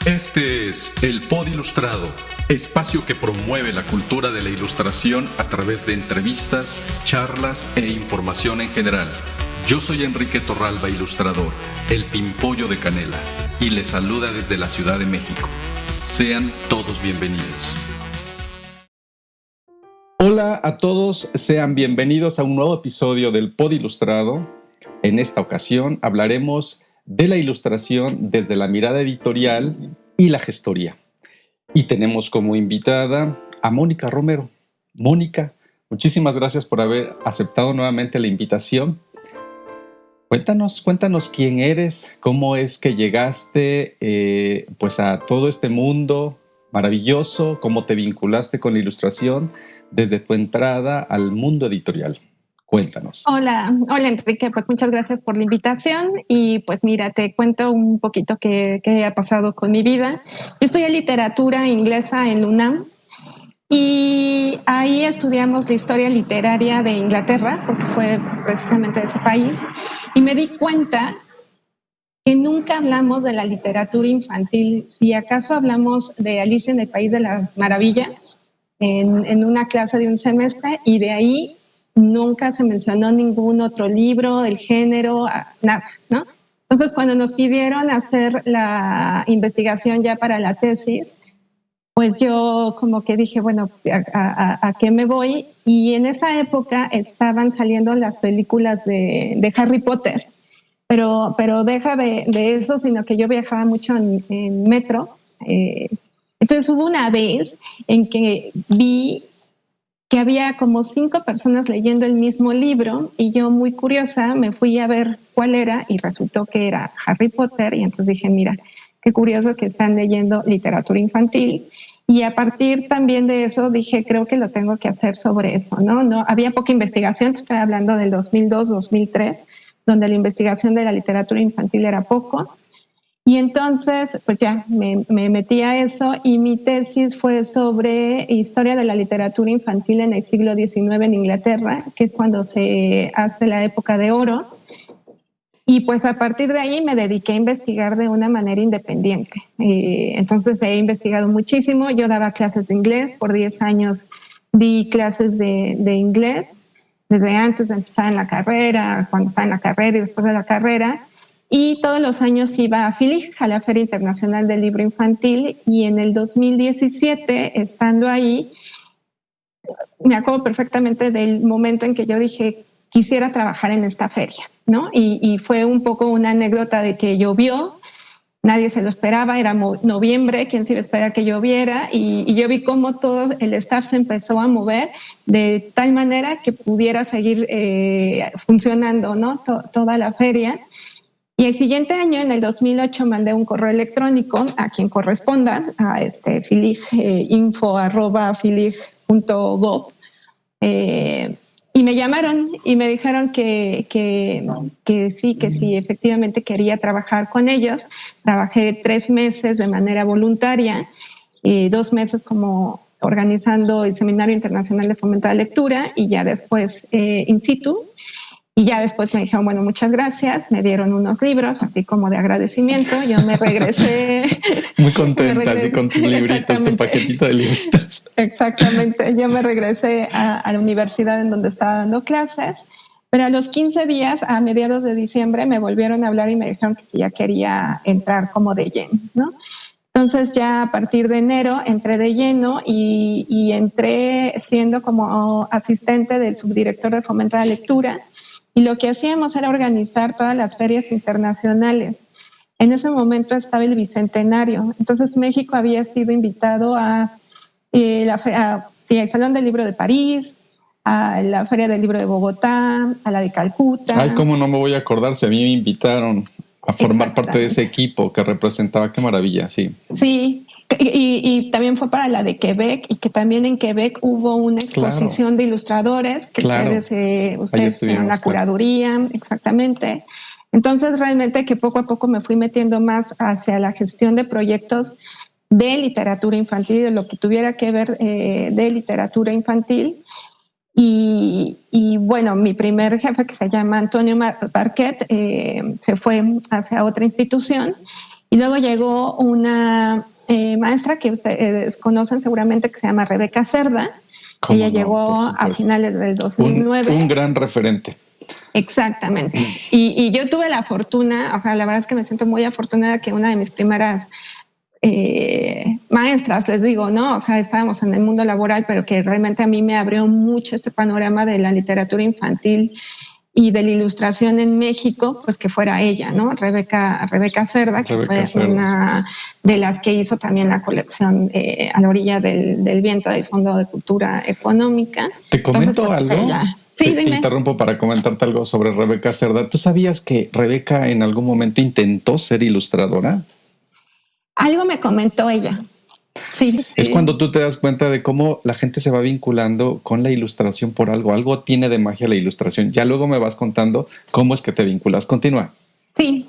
Este es el Pod Ilustrado, espacio que promueve la cultura de la ilustración a través de entrevistas, charlas e información en general. Yo soy Enrique Torralba, ilustrador, el Pimpollo de Canela, y les saluda desde la Ciudad de México. Sean todos bienvenidos. Hola a todos, sean bienvenidos a un nuevo episodio del Pod Ilustrado. En esta ocasión hablaremos de la ilustración desde la mirada editorial y la gestoría. Y tenemos como invitada a Mónica Romero. Mónica, muchísimas gracias por haber aceptado nuevamente la invitación. Cuéntanos quién eres, cómo es que llegaste a todo este mundo maravilloso, cómo te vinculaste con la ilustración desde tu entrada al mundo editorial. Cuéntanos. Hola Enrique, pues muchas gracias por la invitación y pues mira, te cuento un poquito qué ha pasado con mi vida. Yo estudié literatura inglesa en la UNAM y ahí estudiamos la historia literaria de Inglaterra, porque fue precisamente de ese país, y me di cuenta que nunca hablamos de la literatura infantil. Si acaso hablamos de Alicia en el País de las Maravillas en una clase de un semestre, y de ahí nunca se mencionó ningún otro libro del género, nada, ¿no? Entonces, cuando nos pidieron hacer la investigación ya para la tesis, pues yo como que dije, bueno, ¿a qué me voy? Y en esa época estaban saliendo las películas de Harry Potter, pero deja de eso, sino que yo viajaba mucho en metro. Entonces hubo una vez en que vi que había como 5 personas leyendo el mismo libro y yo, muy curiosa, me fui a ver cuál era y resultó que era Harry Potter, y entonces dije, mira, qué curioso que están leyendo literatura infantil. Y a partir también de eso dije, creo que lo tengo que hacer sobre eso, ¿no? No había poca investigación, estoy hablando del 2002, 2003, donde la investigación de la literatura infantil era poco. Y entonces, pues ya me metí a eso, y mi tesis fue sobre historia de la literatura infantil en el siglo XIX en Inglaterra, que es cuando se hace la época de oro. Y pues a partir de ahí me dediqué a investigar de una manera independiente. Entonces he investigado muchísimo. Yo daba clases de inglés, por 10 años di clases de inglés, desde antes de empezar en la carrera, cuando estaba en la carrera y después de la carrera. Y todos los años iba a FILIG, a la Feria Internacional del Libro Infantil, y en el 2017, estando ahí, me acuerdo perfectamente del momento en que yo dije, quisiera trabajar en esta feria, ¿no? Y fue un poco una anécdota de que llovió, nadie se lo esperaba, era noviembre, quién se iba a esperar que lloviera, y yo vi cómo todo el staff se empezó a mover de tal manera que pudiera seguir funcionando, ¿no? Toda la feria. Y el siguiente año, en el 2008, mandé un correo electrónico a quien corresponda, a info@filig.gov, y me llamaron y me dijeron que sí, efectivamente quería trabajar con ellos. Trabajé 3 meses de manera voluntaria, 2 meses como organizando el Seminario Internacional de Fomento a la Lectura, y ya después in situ. Y ya después me dijeron, bueno, muchas gracias, me dieron unos libros, así como de agradecimiento. Yo me regresé. Muy contenta, así con tus libritos, tu paquetito de libritos. Exactamente, yo me regresé a la universidad en donde estaba dando clases, pero a los 15 días, a mediados de diciembre, me volvieron a hablar y me dijeron que si ya quería entrar como de lleno, ¿no? Entonces ya a partir de enero entré de lleno y entré siendo como asistente del subdirector de Fomento a la Lectura. Y lo que hacíamos era organizar todas las ferias internacionales. En ese momento estaba el Bicentenario. Entonces México había sido invitado a el Salón del Libro de París, a la Feria del Libro de Bogotá, a la de Calcuta. Ay, cómo no me voy a acordar si a mí me invitaron a formar parte de ese equipo que representaba. Qué maravilla, sí. Sí, y también fue para la de Quebec, y que también en Quebec hubo una exposición de ilustradores que ustedes hicieron la curaduría, exactamente. Entonces realmente que poco a poco me fui metiendo más hacia la gestión de proyectos de literatura infantil, de lo que tuviera que ver de literatura infantil. Y bueno, mi primer jefe, que se llama Antonio Barquet, se fue hacia otra institución. Y luego llegó una maestra que ustedes conocen seguramente, que se llama Rebeca Cerda. Ella llegó a finales del 2009. Un gran referente. Exactamente. Y yo tuve la fortuna, o sea, la verdad es que me siento muy afortunada que una de mis primeras maestras, les digo, ¿no? O sea, estábamos en el mundo laboral, pero que realmente a mí me abrió mucho este panorama de la literatura infantil y de la ilustración en México, pues que fuera ella, ¿no? Rebeca Cerda, que fue una de las que hizo también la colección A la orilla del viento del Fondo de Cultura Económica. ¿Te comento pues, algo? Sí, te interrumpo para comentarte algo sobre Rebeca Cerda. ¿Tú sabías que Rebeca en algún momento intentó ser ilustradora? Algo me comentó ella. Sí. Es cuando tú te das cuenta de cómo la gente se va vinculando con la ilustración por algo. Algo tiene de magia la ilustración. Ya luego me vas contando cómo es que te vinculas. Continúa. Sí,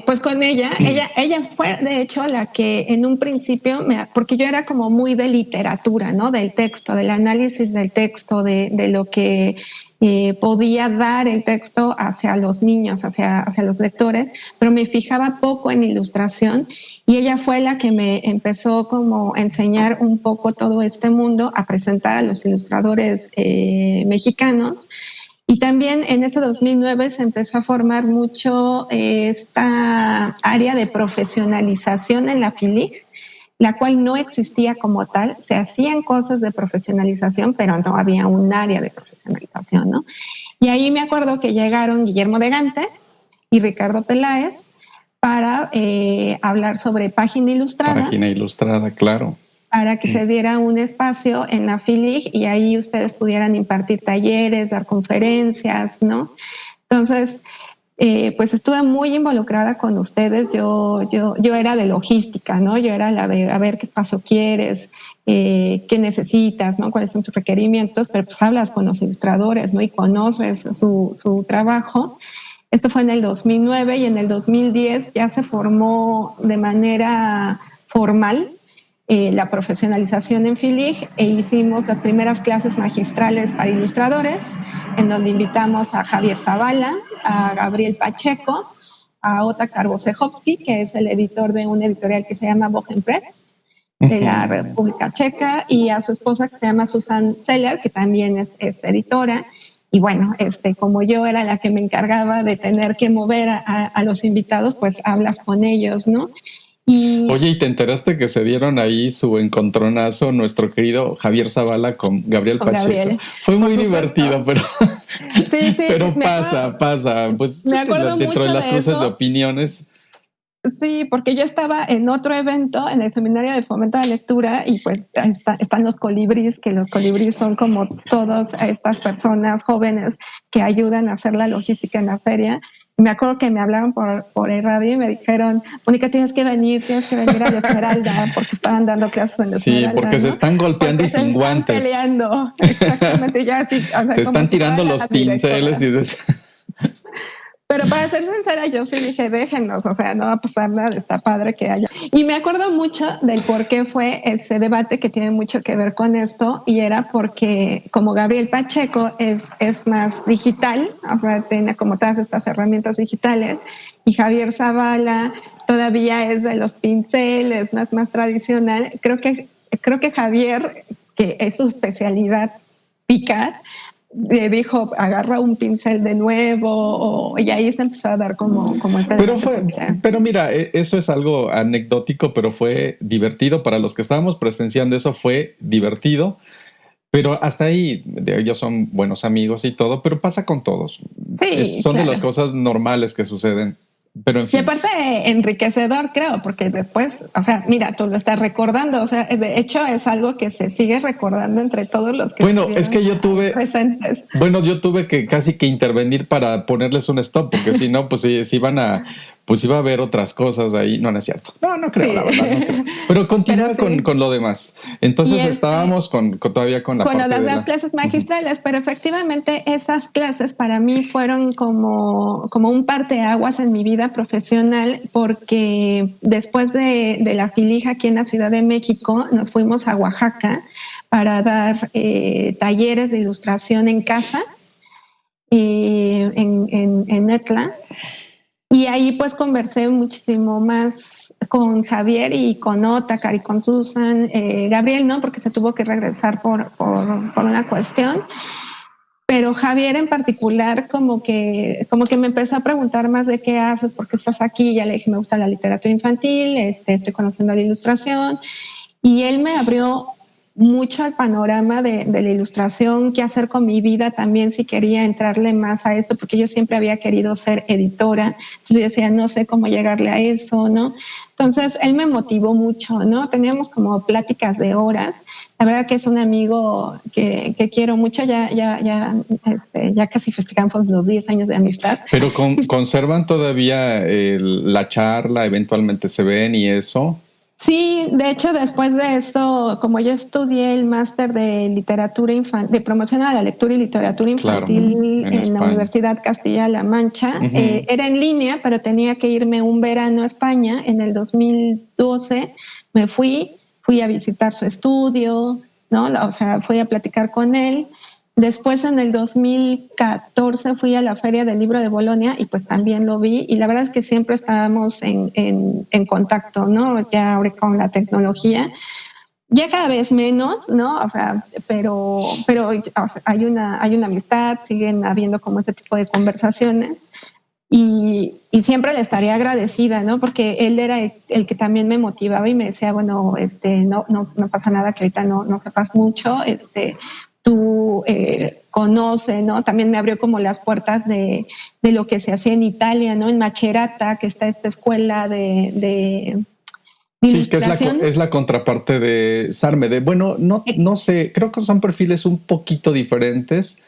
pues con ella fue de hecho la que en un principio, porque yo era como muy de literatura, ¿no? Del texto, del análisis del texto, de lo que podía dar el texto hacia los niños, hacia los lectores, pero me fijaba poco en ilustración y ella fue la que me empezó como a enseñar un poco todo este mundo, a presentar a los ilustradores mexicanos. Y también en ese 2009 se empezó a formar mucho esta área de profesionalización en la FILIG, la cual no existía como tal. Se hacían cosas de profesionalización, pero no había un área de profesionalización, ¿no? Y ahí me acuerdo que llegaron Guillermo de Gante y Ricardo Peláez para hablar sobre página ilustrada. Página ilustrada, claro. Para que se diera un espacio en la FILIG y ahí ustedes pudieran impartir talleres, dar conferencias, ¿no? Entonces, pues estuve muy involucrada con ustedes. Yo era de logística, ¿no? Yo era la de a ver qué espacio quieres, qué necesitas, ¿no? Cuáles son tus requerimientos, pero pues hablas con los ilustradores, ¿no? Y conoces su trabajo. Esto fue en el 2009 y en el 2010 ya se formó de manera formal la profesionalización en FILIG e hicimos las primeras clases magistrales para ilustradores, en donde invitamos a Javier Zavala, a Gabriel Pacheco, a Otakar Wojciechowski, que es el editor de una editorial que se llama Bohem Press, de la República Checa, y a su esposa que se llama Susan Seller, que también es editora. Y bueno, como yo era la que me encargaba de tener que mover a los invitados, pues hablas con ellos, ¿no? Oye, ¿y te enteraste que se dieron ahí su encontronazo nuestro querido Javier Zavala con Gabriel Pacheco? Fue muy divertido, pero, sí, pero pasa. Pues me acuerdo dentro de las cruces eso. de opiniones. Sí, porque yo estaba en otro evento, en el seminario de fomento de lectura, y pues están los colibríes, que los colibríes son como todas estas personas jóvenes que ayudan a hacer la logística en la feria. Me acuerdo que me hablaron por el radio y me dijeron, Mónica, tienes que venir a la Esmeralda, porque estaban dando clases en la Esmeralda. Sí, porque ¿no? Se están golpeando porque y sin guantes. Se están peleando, exactamente. Ya, sí, o sea, se están tirando los pinceles y es... Pero para ser sincera, yo sí dije, déjenos, o sea, no va a pasar nada, está padre que haya. Y me acuerdo mucho del por qué fue ese debate que tiene mucho que ver con esto, y era porque como Gabriel Pacheco es más digital, o sea, tiene como todas estas herramientas digitales, y Javier Zavala todavía es de los pinceles, no es más tradicional. Creo que Javier, que es su especialidad picar, dijo, agarra un pincel de nuevo, y ahí se empezó a dar como pero mira, eso es algo anecdótico, pero fue divertido para los que estábamos presenciando. Eso fue divertido, pero hasta ahí ellos son buenos amigos y todo, pero pasa con todos. Sí, son de las cosas normales que suceden. Pero en fin. Y aparte enriquecedor, creo, porque después, o sea, mira, tú lo estás recordando, o sea, de hecho es algo que se sigue recordando entre todos los que es que yo tuve presentes. Bueno, yo tuve que casi que intervenir para ponerles un stop, porque si no, pues si iban a, pues iba a haber otras cosas ahí. No, no es cierto. No creo, sí. La verdad, no creo. Pero continúa sí. con lo demás. Entonces estábamos todavía con la parte de las clases magistrales, pero efectivamente esas clases para mí fueron como un parteaguas en mi vida profesional, porque después de la FILIG aquí en la Ciudad de México, nos fuimos a Oaxaca para dar talleres de ilustración en casa, en Etla, y ahí pues conversé muchísimo más con Javier y con Otakar y con Susan, Gabriel no, porque se tuvo que regresar por una cuestión. Pero Javier en particular como que me empezó a preguntar más de qué haces, por qué estás aquí. Ya le dije, me gusta la literatura infantil, estoy conociendo la ilustración. Y él me abrió mucho el panorama de la ilustración, qué hacer con mi vida también, si quería entrarle más a esto, porque yo siempre había querido ser editora. Entonces yo decía, no sé cómo llegarle a eso, ¿no? Entonces él me motivó mucho, ¿no? Teníamos como pláticas de horas. La verdad que es un amigo que quiero mucho. Ya casi festejamos los 10 años de amistad. Pero conservan todavía la charla, eventualmente se ven y eso. Sí, de hecho, después de eso, como yo estudié el máster de literatura infantil, de promoción a la lectura y literatura infantil, claro, en la Universidad Castilla-La Mancha, era en línea, pero tenía que irme un verano a España. En el 2012 me fui a visitar su estudio, ¿no? O sea, fui a platicar con él. Después, en el 2014, fui a la Feria del Libro de Bolonia y pues también lo vi. Y la verdad es que siempre estábamos en contacto, ¿no? Ya ahora con la tecnología, ya cada vez menos, ¿no? O sea, pero o sea, hay una amistad, siguen habiendo como ese tipo de conversaciones. Y siempre le estaría agradecida, ¿no? Porque él era el que también me motivaba y me decía, bueno, no pasa nada que ahorita no sepas mucho, tú conoce, ¿no? También me abrió como las puertas de lo que se hacía en Italia, ¿no? En Macerata, que está esta escuela de sí, que es la contraparte de Sarmede. Bueno, no sé, creo que son perfiles un poquito diferentes,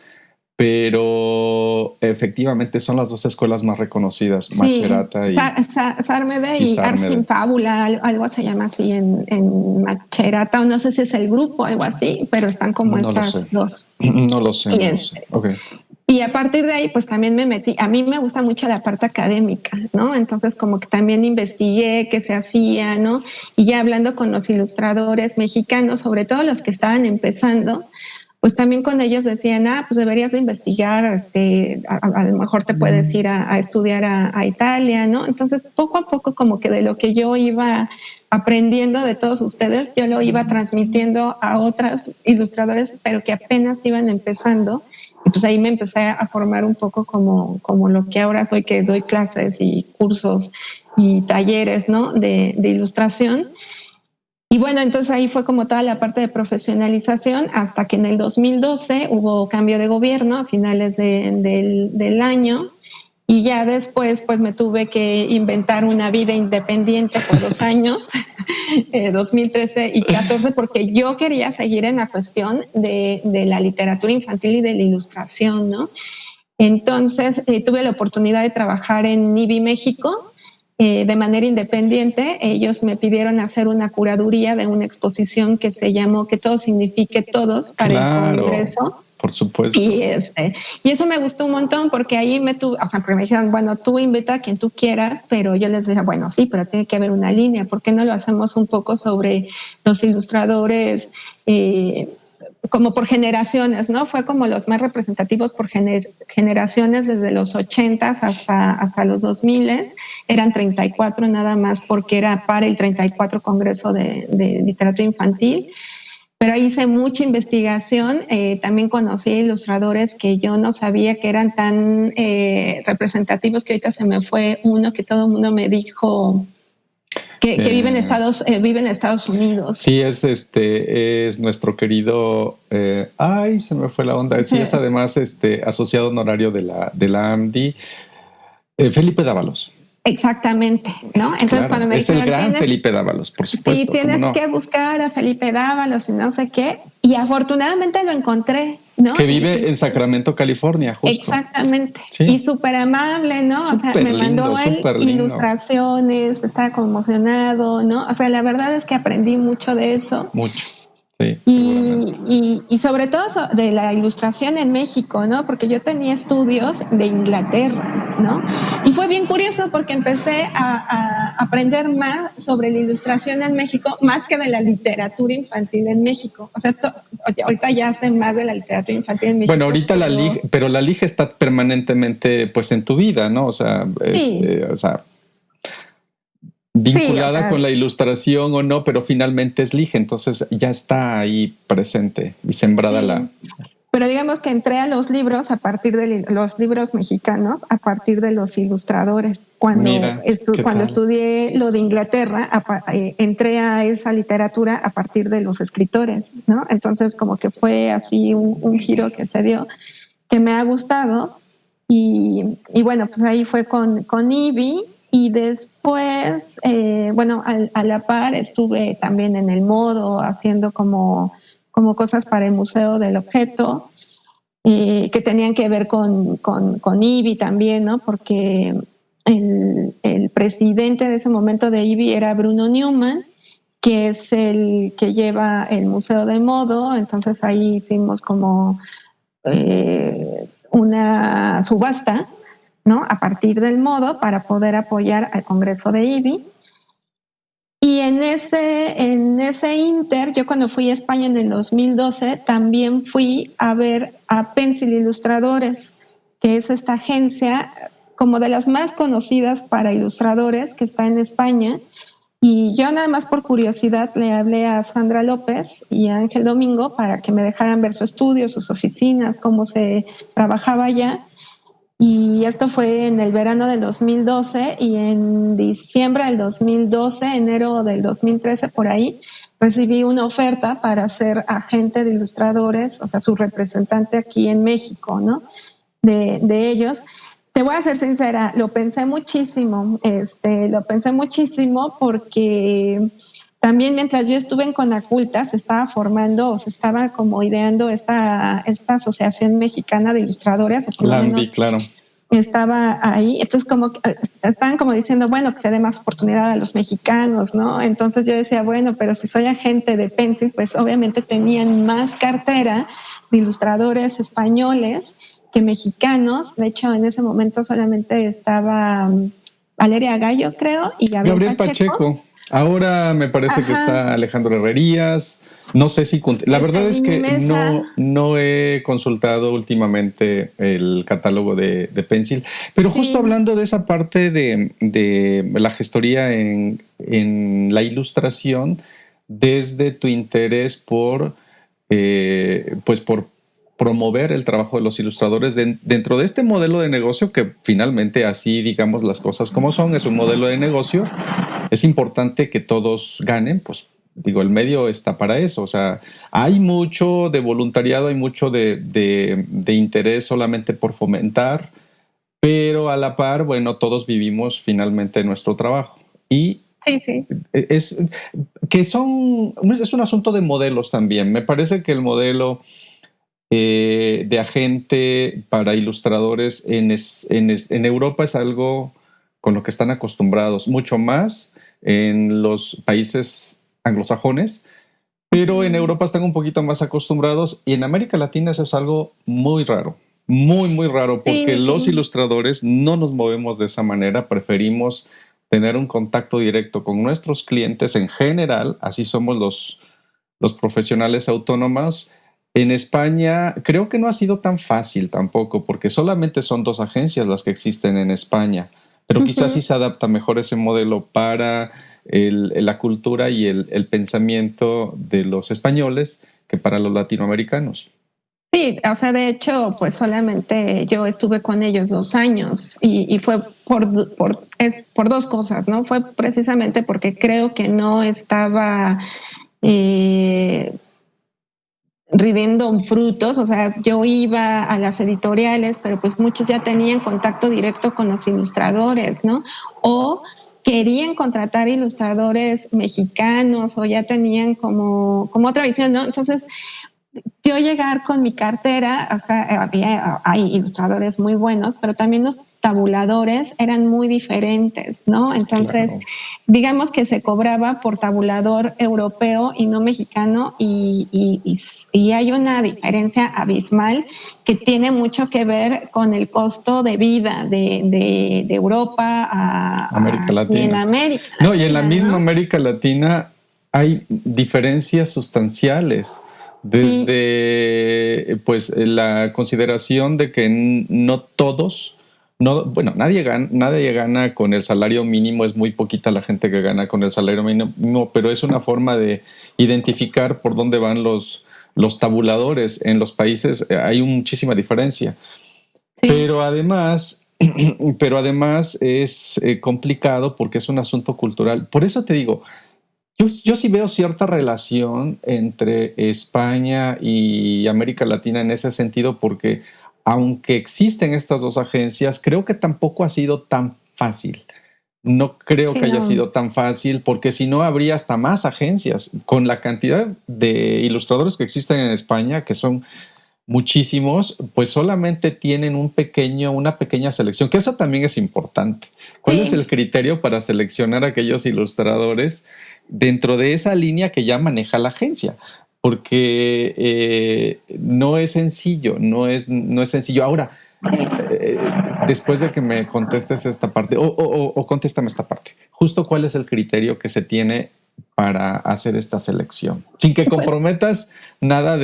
pero efectivamente son las dos escuelas más reconocidas, sí, Macerata y Sarmede y Ars in Fabula, algo se llama así en Macerata, o no sé si es el grupo, algo así, pero están como estas dos. No lo sé, no lo sé. Okay. Y a partir de ahí, pues también me metí. A mí me gusta mucho la parte académica, ¿no? Entonces, como que también investigué qué se hacía, ¿no? Y ya hablando con los ilustradores mexicanos, sobre todo los que estaban empezando, pues también con ellos decían, pues deberías de investigar, a lo mejor te puedes ir a estudiar a Italia, ¿no? Entonces, poco a poco, como que de lo que yo iba aprendiendo de todos ustedes, yo lo iba transmitiendo a otras ilustradores, pero que apenas iban empezando. Y pues ahí me empecé a formar un poco como lo que ahora soy, que doy clases y cursos y talleres, ¿no? de ilustración. Y bueno, entonces ahí fue como toda la parte de profesionalización, hasta que en el 2012 hubo cambio de gobierno a finales del año, y ya después pues me tuve que inventar una vida independiente por 2 años, 2013 y 14, porque yo quería seguir en la cuestión de la literatura infantil y de la ilustración, ¿no? Entonces tuve la oportunidad de trabajar en NIBI México, de manera independiente. Ellos me pidieron hacer una curaduría de una exposición que se llamó Que Todo Signifique Todos para el Congreso. Por supuesto. Y eso me gustó un montón, porque ahí me dijeron, bueno, tú invita a quien tú quieras, pero yo les dije, bueno, sí, pero tiene que haber una línea. ¿Por qué no lo hacemos un poco sobre los ilustradores, como por generaciones, ¿no? Fue como los más representativos por generaciones, desde los 80s hasta los 2000s. Eran 34 nada más, porque era para el 34 Congreso de Literatura Infantil. Pero ahí hice mucha investigación. También conocí ilustradores que yo no sabía que eran tan representativos, que ahorita se me fue uno que todo el mundo me dijo que vive en Estados Unidos. Sí, es nuestro querido, se me fue la onda. Sí, es además asociado honorario de la AMDI, Felipe Dávalos. Exactamente, ¿no? Entonces, claro, cuando me dijeron, es el gran Felipe Dávalos, por supuesto. Sí, tienes que buscar a Felipe Dávalos y no sé qué. Y afortunadamente lo encontré, ¿no? Que vive en Sacramento, California, justo. Exactamente. Sí. Y súper amable, ¿no? Super o sea, me mandó él ilustraciones, estaba conmocionado, ¿no? O sea, la verdad es que aprendí mucho de eso. Mucho. Sí, y sobre todo de la ilustración en México, ¿no? Porque yo tenía estudios de Inglaterra, ¿no? Y fue bien curioso, porque empecé a aprender más sobre la ilustración en México, más que de la literatura infantil en México. O sea, ahorita ya sé más de la literatura infantil en México. Bueno, ahorita pero la LIG está permanentemente pues en tu vida, ¿no? O sea, sí. O sea, Sí, o vinculada sea, con la ilustración o no, pero finalmente es Lige, entonces ya está ahí presente y sembrada la... sí. Pero digamos que entré a los libros a partir de los libros mexicanos, a partir de los ilustradores. Mira, ¿qué Cuando tal? estudié lo de Inglaterra, entré a esa literatura a partir de los escritores, ¿no? Entonces como que fue así un giro que se dio, que me ha gustado. Y bueno, pues ahí fue con Ivy. Y después, bueno, a la par estuve también en el modo haciendo como cosas para el Museo del Objeto, que tenían que ver con IBI también, ¿no? Porque el presidente de ese momento de IBI era Bruno Newman, que es el que lleva el Museo de Modo. Entonces ahí hicimos como una subasta, ¿no? A partir del modo para poder apoyar al Congreso de IBI. Y en ese inter, yo cuando fui a España en el 2012, también fui a ver a Pencil Ilustradores, que es esta agencia como de las más conocidas para ilustradores que está en España. Y yo nada más por curiosidad le hablé a Sandra López y a Ángel Domingo para que me dejaran ver su estudio, sus oficinas, cómo se trabajaba allá. Y esto fue en el verano del 2012 y en diciembre del 2012, enero del 2013, por ahí, recibí una oferta para ser agente de ilustradores, o sea, su representante aquí en México, ¿no? De ellos. Te voy a ser sincera, lo pensé muchísimo porque también mientras yo estuve en Conaculta se estaba formando o se estaba como ideando esta asociación mexicana de ilustradores, o por lo Lambi, menos claro. estaba ahí. Entonces como estaban como diciendo, bueno, que se dé más oportunidad a los mexicanos, ¿no? Entonces yo decía, bueno, pero si soy agente de Pencil, pues obviamente tenían más cartera de ilustradores españoles que mexicanos. De hecho, en ese momento solamente estaba Valeria Gallo, creo, y Gabriel Gabriel Pacheco. Pacheco. Ahora me parece que Ajá. está Alejandro Herrerías. No sé si... La verdad es Mini que Mesa. no he consultado últimamente el catálogo de Pencil, pero justo Sí. hablando de esa parte de la gestoría en la ilustración, desde tu interés pues por promover el trabajo de los ilustradores dentro de este modelo de negocio que finalmente así digamos las cosas como son, es un modelo de negocio, es importante que todos ganen, pues digo, el medio está para eso, o sea, hay mucho de voluntariado, hay mucho de interés solamente por fomentar, pero a la par, bueno, todos vivimos finalmente nuestro trabajo y Sí, sí. es que es un asunto de modelos también, me parece que el modelo de agente para ilustradores en Europa es algo con lo que están acostumbrados, mucho más en los países anglosajones, pero en Europa están un poquito más acostumbrados y en América Latina eso es algo muy raro, muy, muy raro, porque Sí, los sí. ilustradores no nos movemos de esa manera, preferimos tener un contacto directo con nuestros clientes en general, así somos los profesionales autónomos. En España creo que no ha sido tan fácil tampoco, porque solamente son dos agencias las que existen en España, pero quizás sí se adapta mejor ese modelo para la cultura y el pensamiento de los españoles que para los latinoamericanos. Sí, o sea, de hecho, pues solamente yo estuve con ellos 2 años y fue por dos cosas, ¿no? Fue precisamente porque creo que no estaba eh, rindiendo frutos. O sea, yo iba a las editoriales, pero pues muchos ya tenían contacto directo con los ilustradores, ¿no? O querían contratar ilustradores mexicanos o ya tenían como otra visión, ¿no? Entonces, yo llegar con mi cartera, o sea, hay ilustradores muy buenos, pero también los tabuladores eran muy diferentes, ¿no? Entonces, Claro. digamos que se cobraba por tabulador europeo y no mexicano, y hay una diferencia abismal que tiene mucho que ver con el costo de vida de Europa América y en Latina. América No, y en la Latina, misma ¿no? América Latina hay diferencias sustanciales. Sí, Desde pues la consideración de que no todos no, bueno, nadie gana con el salario mínimo, es muy poquita la gente que gana con el salario mínimo, pero es una forma de identificar por dónde van los tabuladores. En los países hay muchísima diferencia. Sí. Pero además es complicado porque es un asunto cultural. Por eso te digo, yo sí veo cierta relación entre España y América Latina en ese sentido, porque aunque existen estas dos agencias, creo que tampoco ha sido tan fácil. No creo Sí, que haya no. sido tan fácil, porque si no habría hasta más agencias. Con la cantidad de ilustradores que existen en España, que son muchísimos, pues solamente tienen una pequeña selección, que eso también es importante. ¿Cuál es el criterio para seleccionar a aquellos ilustradores dentro de esa línea que ya maneja la agencia? Porque no es sencillo, no es sencillo. Ahora, después de que me contestes esta parte, o contéstame esta parte, justo cuál es el criterio que se tiene para hacer esta selección, sin que comprometas nada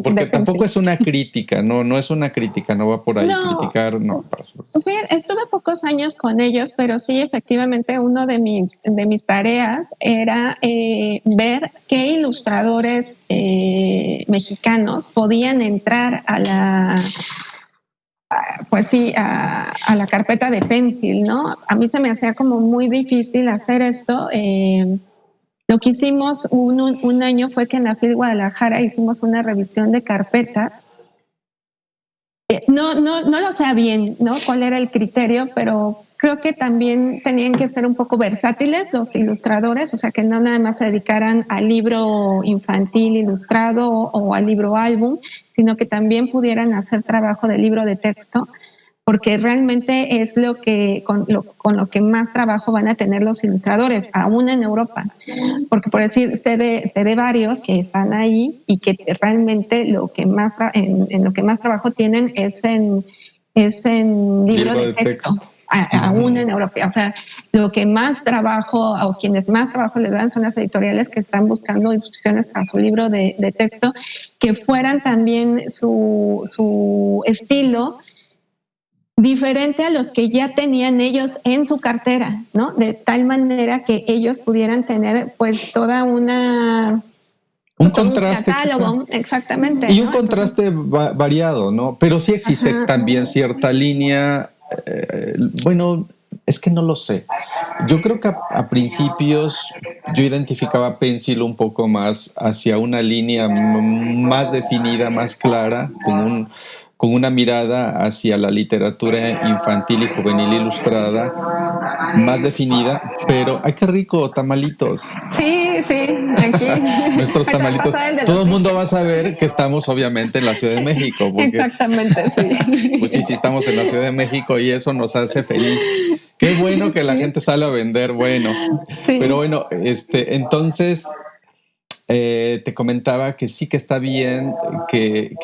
porque tampoco es una crítica, no es una crítica, no va por ahí criticar, no. Pues bien, estuve pocos años con ellos, pero sí, efectivamente, uno de mis tareas era ver qué ilustradores mexicanos podían entrar a la carpeta de Pencil, ¿no? A mí se me hacía como muy difícil hacer esto. Lo que hicimos un año fue que en la FIL Guadalajara hicimos una revisión de carpetas. No lo sé bien, ¿no? Cuál era el criterio, pero creo que también tenían que ser un poco versátiles los ilustradores, o sea, que no nada más se dedicaran al libro infantil ilustrado o al libro álbum, sino que también pudieran hacer trabajo de libro de texto, porque realmente es con lo que más trabajo van a tener los ilustradores, aún en Europa. Porque por decir, sé de varios que están ahí y que realmente en lo que más trabajo tienen es en libro de texto. Aún en Europa. O sea, lo que más trabajo o quienes más trabajo les dan son las editoriales que están buscando instrucciones para su libro de texto que fueran también su estilo diferente a los que ya tenían ellos en su cartera, ¿no? De tal manera que ellos pudieran tener pues toda un contraste, un catálogo, quizá. Exactamente. Y un contraste variado, ¿no? Pero sí existe también cierta línea, bueno, es que no lo sé. Yo creo que a principios yo identificaba Pencil un poco más hacia una línea más definida, más clara, con una mirada hacia la literatura infantil y juvenil ilustrada más definida, pero ¡ay, qué rico! Tamalitos. Sí, aquí. Nuestros tamalitos. Todo el mundo va a saber que estamos obviamente en la Ciudad de México. Porque, exactamente, sí. Pues sí, estamos en la Ciudad de México y eso nos hace feliz. Qué bueno que la gente sale a vender, bueno. Sí. Pero bueno, entonces te comentaba que sí que está bien que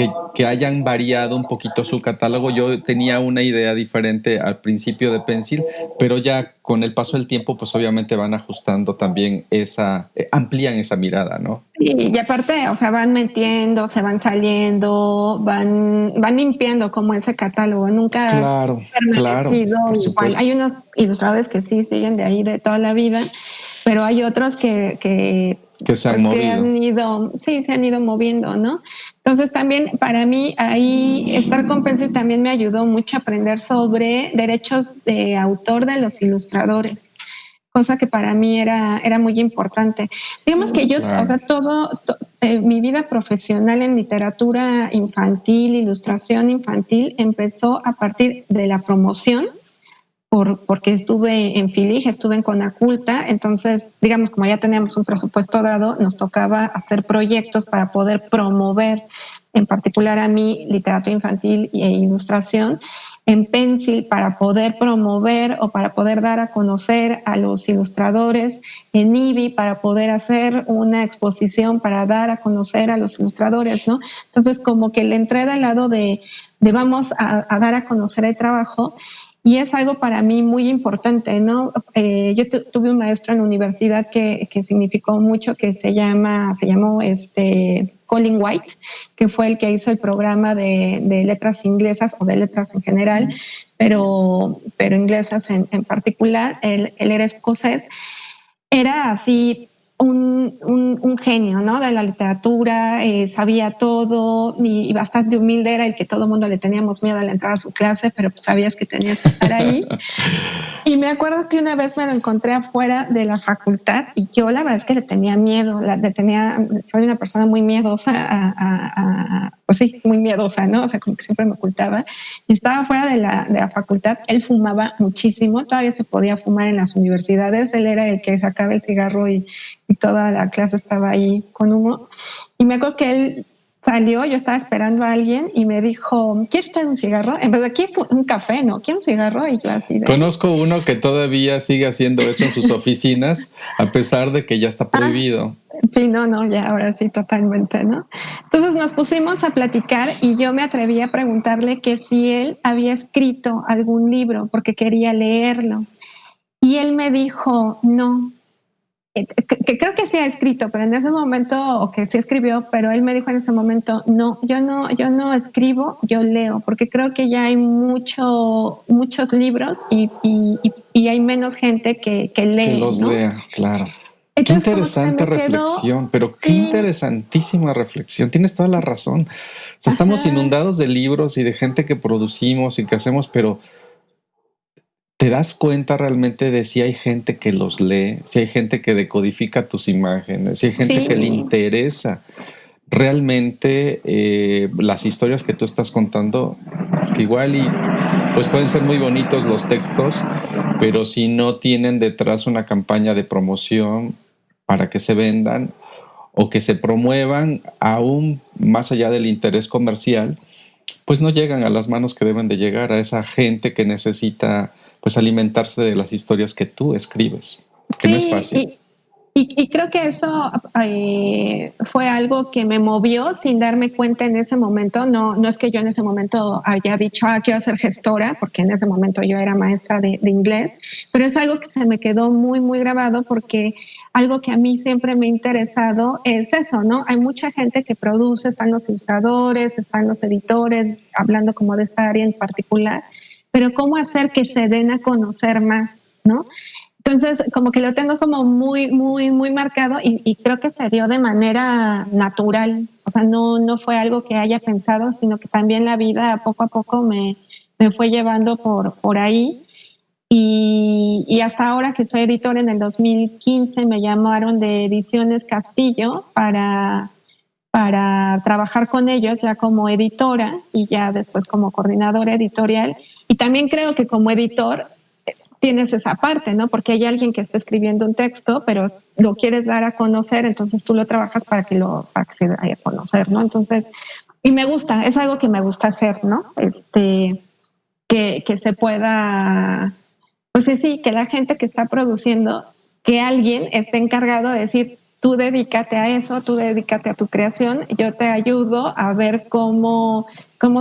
hayan variado un poquito su catálogo. Yo tenía una idea diferente al principio de Pencil, pero ya con el paso del tiempo, pues obviamente van ajustando también amplían esa mirada, ¿no? Y aparte, o sea, van metiendo, se van saliendo, van limpiando como ese catálogo. Nunca ha permanecido igual. Hay unos ilustradores que sí siguen de ahí de toda la vida, pero hay otros que se han movido. Se han ido moviendo, ¿no? Entonces también para mí ahí estar con Pencil también me ayudó mucho a aprender sobre derechos de autor de los ilustradores, cosa que para mí era muy importante. Digamos que yo, o sea, mi vida profesional en literatura infantil, ilustración infantil, empezó a partir de la promoción, porque estuve en FILIG, estuve en Conaculta, entonces, digamos, como ya teníamos un presupuesto dado, nos tocaba hacer proyectos para poder promover, en particular a mí, literatura infantil e ilustración, en Pencil para poder promover o para poder dar a conocer a los ilustradores, en IBI para poder hacer una exposición para dar a conocer a los ilustradores, ¿no? Entonces, como que le entré del lado de vamos a dar a conocer el trabajo. Y es algo para mí muy importante, ¿no? Yo tuve un maestro en la universidad que significó mucho, que se llamó Colin White, que fue el que hizo el programa de letras inglesas o de letras en general, pero inglesas en particular. Él era escocés. Era así un genio, ¿no? De la literatura, sabía todo y bastante humilde, era el que todo el mundo le teníamos miedo al entrar a su clase, pero pues sabías que tenías que estar ahí. Y me acuerdo que una vez me lo encontré afuera de la facultad y yo la verdad es que le tenía miedo, soy una persona muy miedosa, pues sí, muy miedosa, ¿no? O sea, como que siempre me ocultaba. Y estaba fuera de la facultad, él fumaba muchísimo, todavía se podía fumar en las universidades, él era el que sacaba el cigarro y toda la clase estaba ahí con humo. Y me acuerdo que él salió, yo estaba esperando a alguien y me dijo, ¿quiere usted un cigarro? En vez de, ¿quiere un café? No, ¿quiere un cigarro? Y yo así de... Conozco uno que todavía sigue haciendo eso en sus oficinas, a pesar de que ya está prohibido. Sí, no, ya ahora sí, totalmente, ¿no? Entonces nos pusimos a platicar y yo me atreví a preguntarle que si él había escrito algún libro porque quería leerlo. Y él me dijo, no, que creo que sí ha escrito, pero en ese momento, o que sí escribió, pero él me dijo en ese momento, no, yo no escribo, yo leo, porque creo que ya hay muchos libros y hay menos gente que lee. Que los ¿no? lea, claro. Entonces, qué interesante reflexión, pero qué interesantísima reflexión. Tienes toda la razón. O sea, estamos inundados de libros y de gente que producimos y que hacemos, pero te das cuenta realmente de si hay gente que los lee, si hay gente que decodifica tus imágenes, si hay gente que le interesa realmente las historias que tú estás contando, que igual y pues pueden ser muy bonitos los textos, pero si no tienen detrás una campaña de promoción para que se vendan o que se promuevan aún más allá del interés comercial, pues no llegan a las manos que deben de llegar a esa gente que necesita pues alimentarse de las historias que tú escribes, que no es fácil. Y creo que eso fue algo que me movió sin darme cuenta en ese momento. No es que yo en ese momento haya dicho, quiero ser gestora, porque en ese momento yo era maestra de inglés, pero es algo que se me quedó muy, muy grabado porque algo que a mí siempre me ha interesado es eso, ¿no? Hay mucha gente que produce, están los ilustradores, están los editores, hablando como de esta área en particular, pero ¿cómo hacer que se den a conocer más, ¿no? Entonces, como que lo tengo como muy, muy, muy marcado y creo que se dio de manera natural. O sea, no fue algo que haya pensado, sino que también la vida poco a poco me fue llevando por ahí. Y hasta ahora que soy editor, en el 2015 me llamaron de Ediciones Castillo para trabajar con ellos ya como editora y ya después como coordinadora editorial. Y también creo que como editor tienes esa parte, ¿no? Porque hay alguien que está escribiendo un texto, pero lo quieres dar a conocer, entonces tú lo trabajas para que se dé a conocer, ¿no? Entonces, y me gusta, es algo que me gusta hacer, ¿no? Que se pueda, pues sí, que la gente que está produciendo, que alguien esté encargado de decir, tú dedícate a eso, tú dedícate a tu creación, yo te ayudo a ver cómo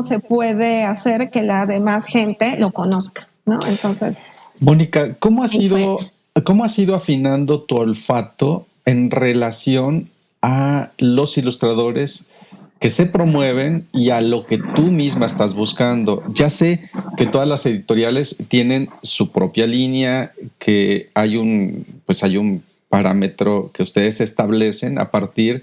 se puede hacer que la demás gente lo conozca, ¿no? Entonces... Mónica, ¿cómo has ido afinando tu olfato en relación a los ilustradores que se promueven y a lo que tú misma estás buscando? Ya sé que todas las editoriales tienen su propia línea, que hay un parámetro que ustedes establecen a partir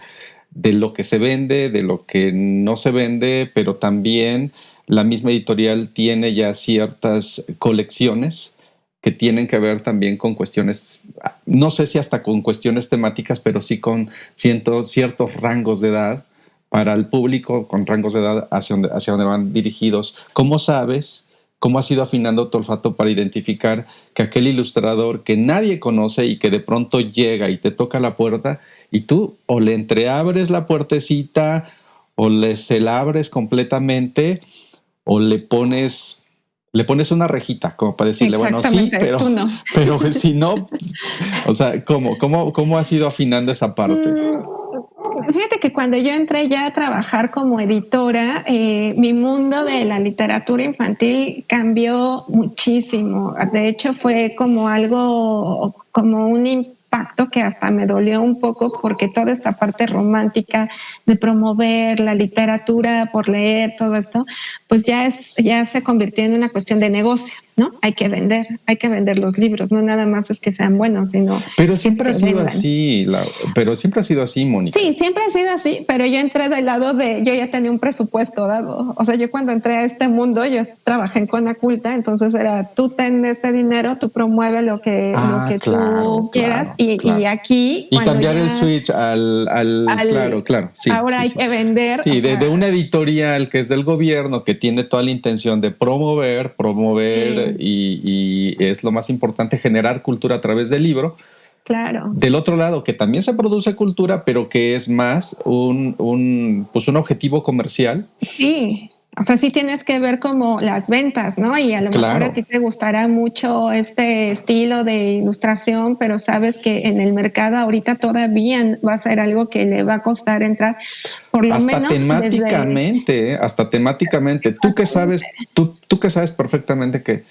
de lo que se vende, de lo que no se vende, pero también la misma editorial tiene ya ciertas colecciones que tienen que ver también con cuestiones, no sé si hasta con cuestiones temáticas, pero sí con ciertos rangos de edad para el público, con rangos de edad hacia donde van dirigidos. ¿Cómo sabes, cómo has ido afinando tu olfato para identificar que aquel ilustrador que nadie conoce y que de pronto llega y te toca la puerta y tú o le entreabres la puertecita o se la abres completamente o le pones una rejita como para decirle, bueno, sí, pero si no, o sea, ¿cómo has ido afinando esa parte? Fíjate que cuando yo entré ya a trabajar como editora, mi mundo de la literatura infantil cambió muchísimo. De hecho, fue como algo, como un impacto impacto que hasta me dolió un poco, porque toda esta parte romántica de promover la literatura por leer, todo esto, pues ya se convirtió en una cuestión de negocio, ¿no? Hay que vender los libros, no nada más es que sean buenos, sino pero siempre que ha se sido vendan. así, pero siempre ha sido así, Mónica. Sí, siempre ha sido así, pero yo entré del lado yo ya tenía un presupuesto dado. O sea, yo cuando entré a este mundo, yo trabajé en Conaculta, entonces era, tú ten este dinero, tú promueve lo que tú quieras, y aquí Y cuando cambiar ya el switch claro, sí. ahora hay que vender. Sí, o sea, de una editorial que es del gobierno, que tiene toda la intención de promover sí, y es lo más importante, generar cultura a través del libro. claro. Del otro lado, que también se produce cultura, pero que es más un objetivo comercial. Sí, o sea, sí tienes que ver como las ventas, ¿no? Y a lo mejor a Claro. ti te gustará mucho este estilo de ilustración, pero sabes que en el mercado ahorita todavía va a ser algo que le va a costar entrar, por lo Hasta menos temáticamente, hasta temáticamente. Tú que sabes, tú que sabes perfectamente que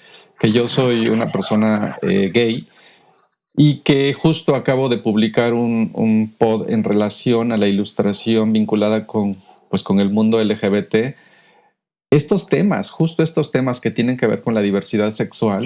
yo soy una persona gay, y que justo acabo de publicar un pod en relación a la ilustración vinculada con el mundo LGBT. Justo estos temas que tienen que ver con la diversidad sexual,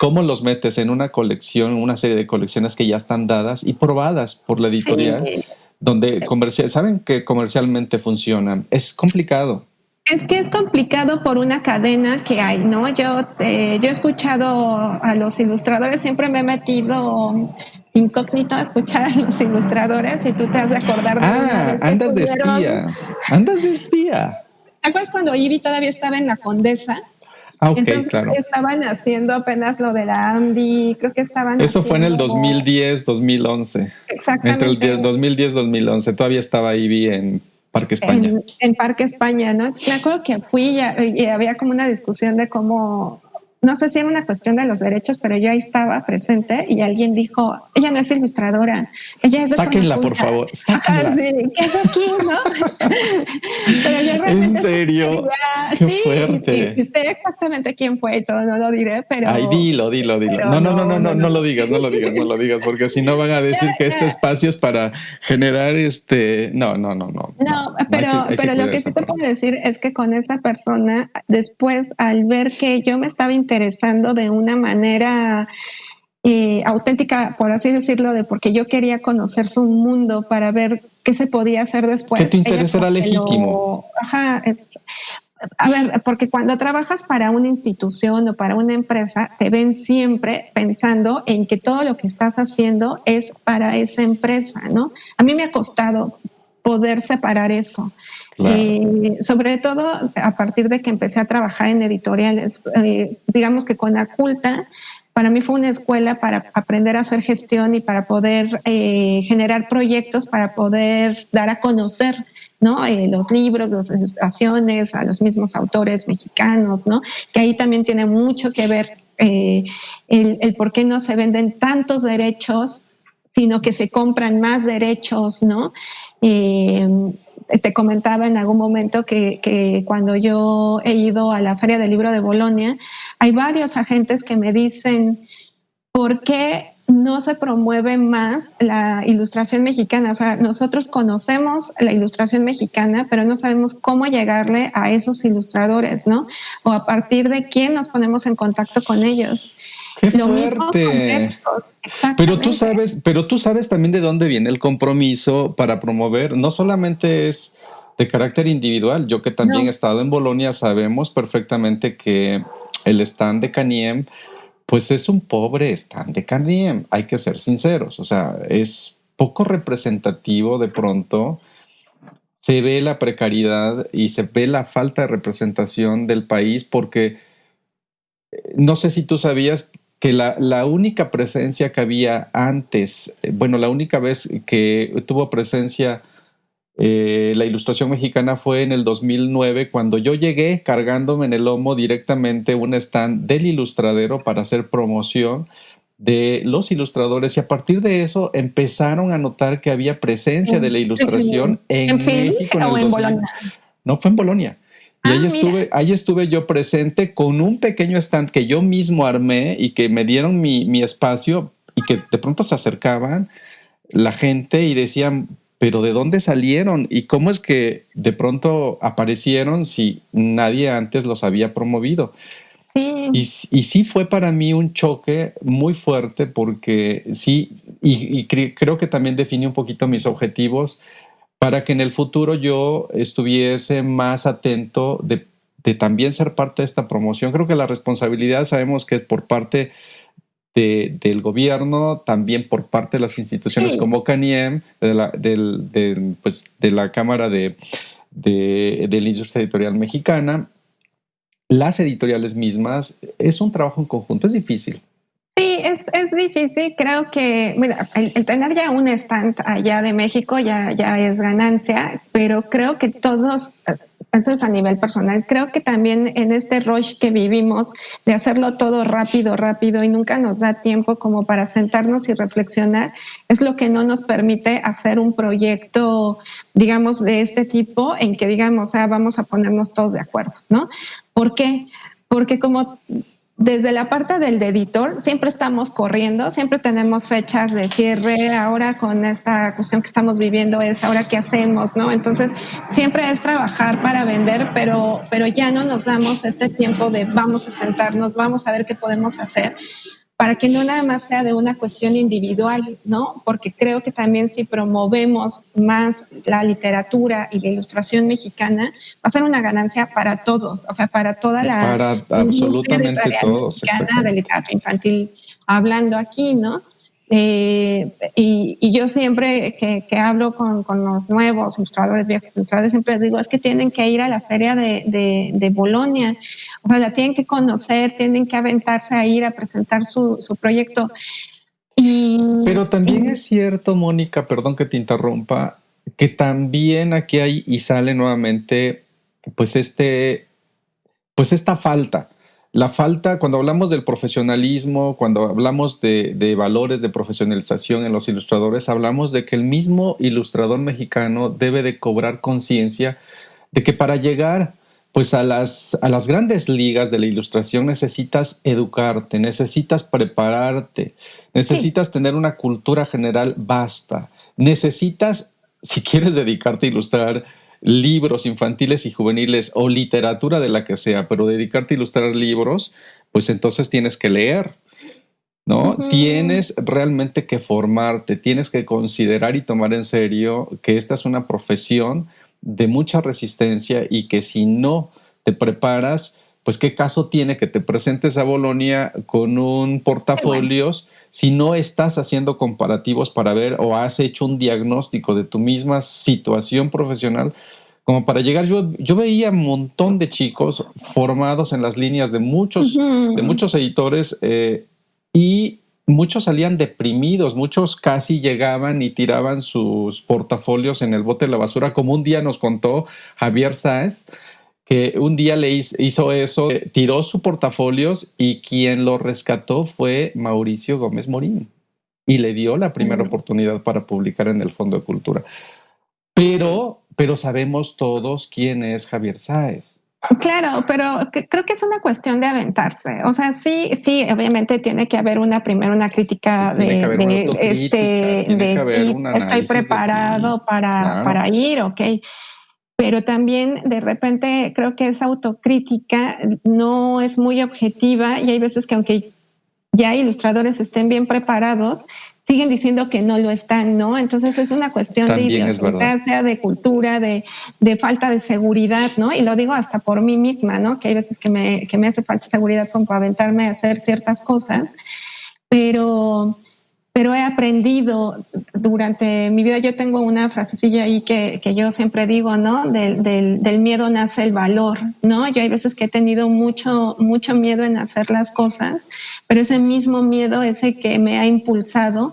¿cómo los metes en una colección, una serie de colecciones que ya están dadas y probadas por la editorial, sí. donde saben que comercialmente funcionan? Es complicado. Es que es complicado por una cadena que hay, ¿no? Yo he escuchado a los ilustradores, siempre me he metido incógnito a escuchar a los ilustradores, y tú te has de acordar de una vez que Andas de tuvieron. espía. Andas de espía. ¿Te acuerdas cuando Ivy todavía estaba en la Condesa? Ok, Entonces claro. estaban haciendo apenas lo de la AMDI, creo que estaban Eso fue en el haciendo 2010, 2011. Entre el exactamente 2010 y 2011. Todavía estaba Ivy en Parque España. en Parque España, ¿no? Entonces me acuerdo que fui y había como una discusión de cómo, no sé si era una cuestión de los derechos, pero yo ahí estaba presente y alguien dijo, ella no es ilustradora, ella es de Sáquenla, por Conaculta. favor, sáquenla. Sí, ¿qué hace aquí, no? Pero yo realmente ¿En serio? Qué sí, fuerte. y sé exactamente quién fue y todo, no lo diré, Ay, dilo. pero No, no lo digas, no lo digas, porque si no van a decir que este espacio es para generar No. No, Hay que pero lo cuidar que sí esa te parte. puedo decir es que con esa persona, después, al ver que yo me estaba interesando de una manera auténtica, por así decirlo, de porque yo quería conocer su mundo para ver qué se podía hacer Que tu después. Ella interés era como que legítimo. a ver, porque cuando trabajas para una institución o para una empresa, te ven siempre pensando en que todo lo que estás haciendo es para esa empresa, ¿no? A mí me ha costado poder separar eso. Claro. Sobre todo a partir de que empecé a trabajar en editoriales, digamos que Conaculta para mí fue una escuela para aprender a hacer gestión y para poder generar proyectos, para poder dar a conocer, ¿no? Los libros, las ilustraciones, a los mismos autores mexicanos, ¿no? Que ahí también tiene mucho que ver el por qué no se venden tantos derechos, sino que se compran más derechos, ¿no? Te comentaba en algún momento que cuando yo he ido a la Feria del Libro de Bolonia, hay varios agentes que me dicen, ¿por qué no se promueve más la ilustración mexicana? O sea, nosotros conocemos la ilustración mexicana, pero no sabemos cómo llegarle a esos ilustradores, ¿no? O a partir de quién nos ponemos en contacto con ellos. ¡Qué Lo mismo con fuerte! textos, exactamente. Pero tú sabes también de dónde viene el compromiso para promover. No solamente es de carácter individual. Yo que también he No, estado en Bolonia, sabemos perfectamente que el stand de Caniem, pues es un pobre stand de Caniem. Hay que ser sinceros. O sea, es poco representativo de pronto. Se ve la precariedad y se ve la falta de representación del país porque no sé si tú sabías que la única presencia que había antes, bueno, la única vez que tuvo presencia la ilustración mexicana fue en el 2009, cuando yo llegué cargándome en el lomo directamente un stand del ilustradero para hacer promoción de los ilustradores, y a partir de eso empezaron a notar que había presencia de la ilustración ¿En en Philly México en o el en 2000. Bolonia? No, fue en Bolonia. Y Ah, mira. ahí estuve yo presente con un pequeño stand que yo mismo armé y que me dieron mi espacio, y que de pronto se acercaban la gente y decían, pero ¿de dónde salieron? ¿Y cómo es que de pronto aparecieron si nadie antes los había promovido? Sí. Y sí fue para mí un choque muy fuerte porque sí, creo que también definí un poquito mis objetivos para que en el futuro yo estuviese más atento de también ser parte de esta promoción. Creo que la responsabilidad sabemos que es por parte del gobierno, también por parte de las instituciones como CANIEM, de la Cámara de la Industria Editorial Mexicana, las editoriales mismas. Es un trabajo en conjunto, es difícil. Sí, es difícil. Creo que mira, el tener ya un stand allá de México ya es ganancia, pero creo que todos, eso es a nivel personal, creo que también en este rush que vivimos de hacerlo todo rápido y nunca nos da tiempo como para sentarnos y reflexionar, es lo que no nos permite hacer un proyecto, digamos, de este tipo en que digamos, vamos a ponernos todos de acuerdo, ¿no? ¿Por qué? Porque como desde la parte del editor siempre estamos corriendo, siempre tenemos fechas de cierre, ahora con esta cuestión que estamos viviendo es ahora qué hacemos, ¿no? Entonces siempre es trabajar para vender, pero ya no nos damos este tiempo de vamos a sentarnos, vamos a ver qué podemos hacer, para que no nada más sea de una cuestión individual, ¿no? Porque creo que también si promovemos más la literatura y la ilustración mexicana, va a ser una ganancia para todos, o sea, para toda la industria editorial mexicana de literatura infantil, hablando aquí, ¿no? Y yo siempre que hablo con los nuevos ilustradores, viejos ilustradores, siempre les digo, es que tienen que ir a la feria de Bolonia, o sea, la tienen que conocer, tienen que aventarse a ir a presentar su proyecto. Pero también es cierto, Mónica, perdón que te interrumpa, que también aquí hay y sale nuevamente pues esta falta. La falta, cuando hablamos del profesionalismo, cuando hablamos de valores de profesionalización en los ilustradores, hablamos de que el mismo ilustrador mexicano debe de cobrar conciencia de que para llegar pues a las grandes ligas de la ilustración necesitas educarte, necesitas prepararte, necesitas tener una cultura general vasta, necesitas, si quieres dedicarte a ilustrar libros infantiles y juveniles o literatura de la que sea, pero dedicarte a ilustrar libros, pues entonces tienes que leer, ¿no? Tienes realmente que formarte, tienes que considerar y tomar en serio que esta es una profesión de mucha resistencia y que si no te preparas, pues qué caso tiene que te presentes a Bolonia con un portafolios si no estás haciendo comparativos para ver o has hecho un diagnóstico de tu misma situación profesional como para llegar. Yo veía un montón de chicos formados en las líneas de muchos editores y muchos salían deprimidos, muchos casi llegaban y tiraban sus portafolios en el bote de la basura, como un día nos contó Javier Sáez, que un día le hizo eso, tiró sus portafolios y quien lo rescató fue Mauricio Gómez Morín y le dio la primera oportunidad para publicar en el Fondo de Cultura. Pero sabemos todos quién es Javier Sáez. Claro, pero creo que es una cuestión de aventarse. O sea, sí, obviamente tiene que haber una crítica estoy preparado para ir, ok. Pero también de repente creo que esa autocrítica no es muy objetiva y hay veces que aunque ya ilustradores estén bien preparados, siguen diciendo que no lo están, ¿no? Entonces es una cuestión también de idiosincrasia, de cultura, de falta de seguridad, ¿no? Y lo digo hasta por mí misma, ¿no? Que hay veces que me hace falta seguridad como para aventarme a hacer ciertas cosas, pero he aprendido durante mi vida. Yo tengo una frasecilla ahí que yo siempre digo, ¿no? Del miedo nace el valor, ¿no? Yo hay veces que he tenido mucho miedo en hacer las cosas, pero ese mismo miedo es el que me ha impulsado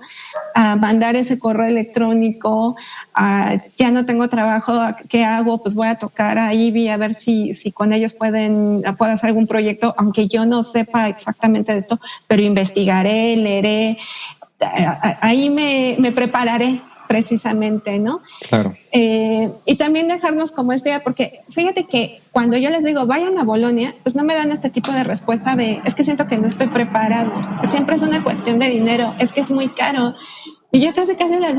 a mandar ese correo electrónico, ya no tengo trabajo, ¿qué hago? Pues voy a tocar a IBI a ver si con ellos puedo hacer algún proyecto, aunque yo no sepa exactamente de esto, pero investigaré, leeré. Ahí me prepararé, precisamente, ¿no? Claro. Y también dejarnos como esta idea, porque fíjate que cuando yo les digo vayan a Bolonia, pues no me dan este tipo de respuesta de es que siento que no estoy preparado, siempre es una cuestión de dinero, es que es muy caro. Y yo casi les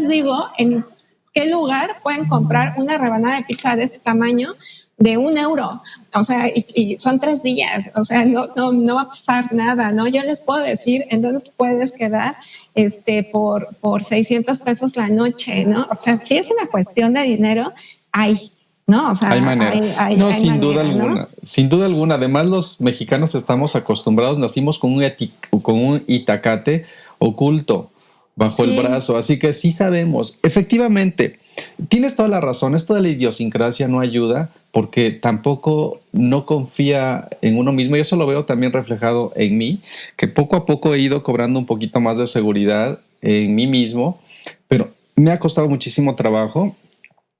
digo en qué lugar pueden comprar una rebanada de pizza de este tamaño de €1. O sea, y son 3 días, o sea, no va a pasar nada, ¿no? Yo les puedo decir en dónde puedes quedar por $600 la noche, ¿no? O sea, si es una cuestión de dinero, ¿no? O sea, hay manera. hay Sin manera, duda alguna, ¿no? sin duda alguna. Además, los mexicanos estamos acostumbrados, nacimos con un itacate oculto bajo el brazo, así que sí sabemos. Efectivamente, tienes toda la razón, esto de la idiosincrasia no ayuda porque tampoco no confía en uno mismo, y eso lo veo también reflejado en mí, que poco a poco he ido cobrando un poquito más de seguridad en mí mismo, pero me ha costado muchísimo trabajo.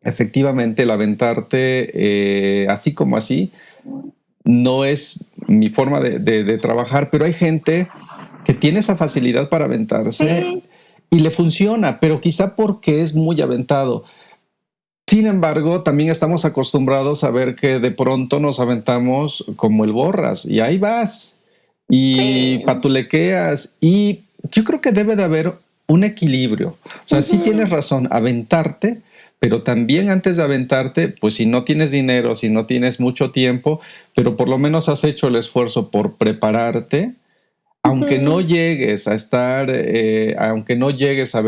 Efectivamente, el aventarte así como así no es mi forma de trabajar, pero hay gente que tiene esa facilidad para aventarse y le funciona, pero quizá porque es muy aventado. Sin embargo, también estamos acostumbrados a ver que de pronto nos aventamos como el Borras y ahí vas y patulequeas, y yo creo que debe de haber un equilibrio. O sea, sí tienes razón, aventarte, pero también antes de aventarte, pues si no tienes dinero, si no tienes mucho tiempo, pero por lo menos has hecho el esfuerzo por prepararte, aunque no llegues a estar, aunque no llegues a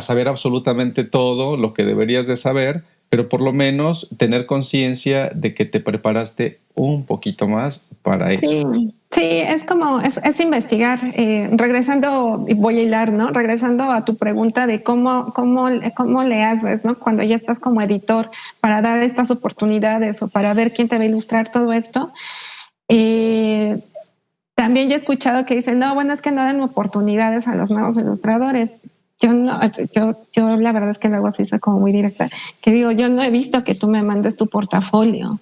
saber absolutamente todo lo que deberías de saber, pero por lo menos tener conciencia de que te preparaste un poquito más para eso. Sí, es como, es investigar. Regresando, y voy a hilar, ¿no? Regresando a tu pregunta de cómo le haces, ¿no? Cuando ya estás como editor para dar estas oportunidades o para ver quién te va a ilustrar todo esto. También yo he escuchado que dicen, no, bueno, es que no dan oportunidades a los nuevos ilustradores. Yo no, yo la verdad es que luego sí soy como muy directa, que digo, yo no he visto que tú me mandes tu portafolio,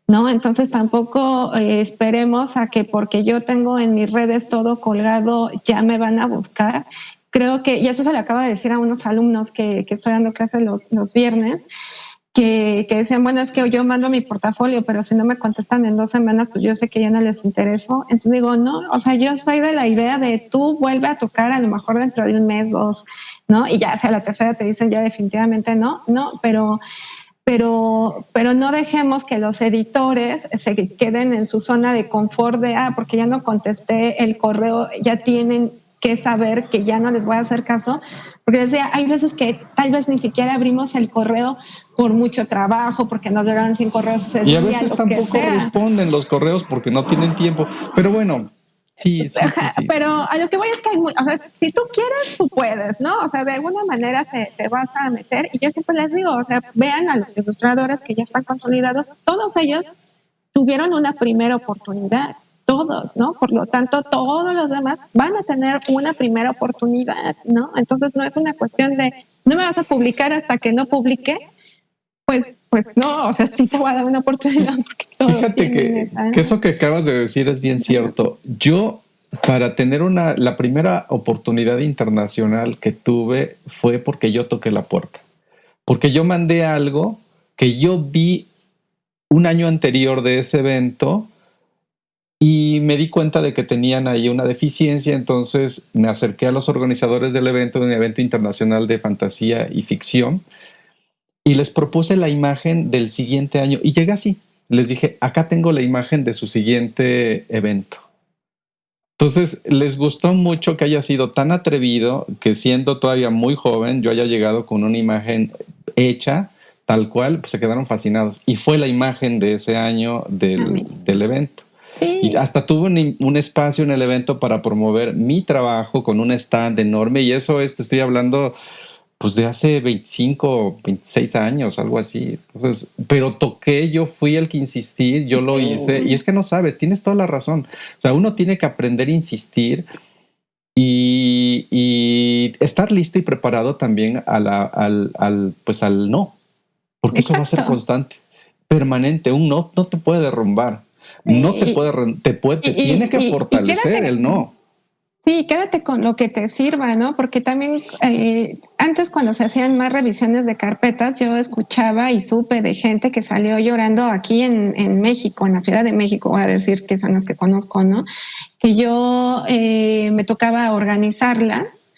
¿no? Entonces tampoco esperemos a que porque yo tengo en mis redes todo colgado, ya me van a buscar. Creo que, y eso se le acaba de decir a unos alumnos que estoy dando clases los viernes, que decían, bueno, es que yo mando mi portafolio, pero si no me contestan en 2 semanas, pues yo sé que ya no les interesó. Entonces digo, no, o sea, yo soy de la idea de tú vuelve a tocar a lo mejor dentro de un mes, 2, ¿no? Y ya sea la tercera te dicen ya definitivamente no, pero no dejemos que los editores se queden en su zona de confort de, porque ya no contesté el correo, ya tienen que saber que ya no les voy a hacer caso, porque decía, hay veces que tal vez ni siquiera abrimos el correo por mucho trabajo, porque nos llegaron 100 correos ese día. Y a veces tampoco responden los correos porque no tienen tiempo, pero bueno. Sí. Pero a lo que voy es que o sea, si tú quieres, tú puedes, ¿no? O sea, de alguna manera te vas a meter. Y yo siempre les digo, o sea, vean a los ilustradores que ya están consolidados. Todos ellos tuvieron una primera oportunidad, todos, ¿no? Por lo tanto, todos los demás van a tener una primera oportunidad, ¿no? Entonces no es una cuestión de, no me vas a publicar hasta que no publique. Pues no, o sea, sí te voy a dar una oportunidad. Fíjate que eso que acabas de decir es bien cierto. Yo, para tener la primera oportunidad internacional que tuve fue porque yo toqué la puerta. Porque yo mandé algo que yo vi un año anterior de ese evento y me di cuenta de que tenían ahí una deficiencia. Entonces me acerqué a los organizadores del evento, un evento internacional de fantasía y ficción, y les propuse la imagen del siguiente año y llegué así. Les dije, acá tengo la imagen de su siguiente evento. Entonces les gustó mucho que haya sido tan atrevido, que siendo todavía muy joven yo haya llegado con una imagen hecha tal cual, pues se quedaron fascinados. Y fue la imagen de ese año del evento. Sí. Y hasta tuve un espacio en el evento para promover mi trabajo con un stand enorme, y eso estoy hablando pues de hace 25, 26 años, algo así. Entonces, pero yo fui el que insistí, yo lo hice, y es que no sabes, tienes toda la razón. O sea, uno tiene que aprender a insistir y estar listo y preparado también al no, porque eso va a ser constante, permanente. Un no te puede derrumbar, no te puede, te tiene que fortalecer el no. Sí, quédate con lo que te sirva, ¿no? Porque también antes cuando se hacían más revisiones de carpetas, yo escuchaba y supe de gente que salió llorando aquí en México, en la Ciudad de México, voy a decir que son las que conozco, ¿no? Que yo me tocaba organizarlas,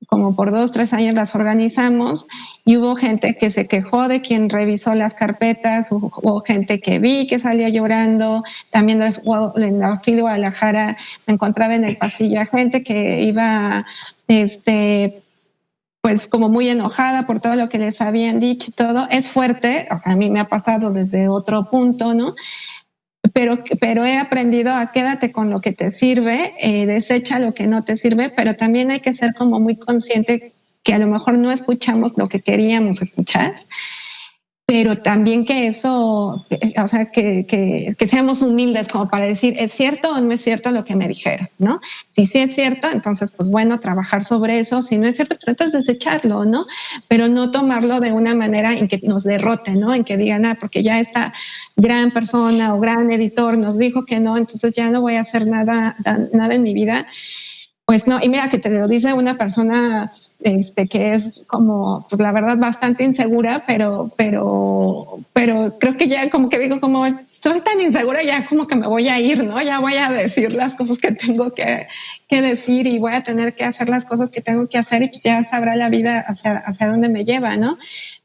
como por 2-3 años las organizamos, y hubo gente que se quejó de quien revisó las carpetas, hubo gente que vi que salió llorando, también en la FIL Guadalajara me encontraba en el pasillo a gente que iba, pues como muy enojada por todo lo que les habían dicho y todo. Es fuerte, o sea, a mí me ha pasado desde otro punto, ¿no? Pero he aprendido a quédate con lo que te sirve, desecha lo que no te sirve, pero también hay que ser como muy consciente que a lo mejor no escuchamos lo que queríamos escuchar, pero también que eso, o sea, que seamos humildes como para decir, ¿es cierto o no es cierto lo que me dijeron? ¿No? Si sí es cierto, entonces, pues bueno, trabajar sobre eso. Si no es cierto, pues entonces desecharlo, ¿no? Pero no tomarlo de una manera en que nos derrote, ¿no? En que digan, porque ya esta gran persona o gran editor nos dijo que no, entonces ya no voy a hacer nada en mi vida. Pues no, y mira que te lo dice una persona que es como, pues la verdad, bastante insegura, pero creo que ya como que digo, como soy tan insegura, ya como que me voy a ir, ¿no? Ya voy a decir las cosas que tengo que decir y voy a tener que hacer las cosas que tengo que hacer y pues ya sabrá la vida hacia dónde me lleva, ¿no?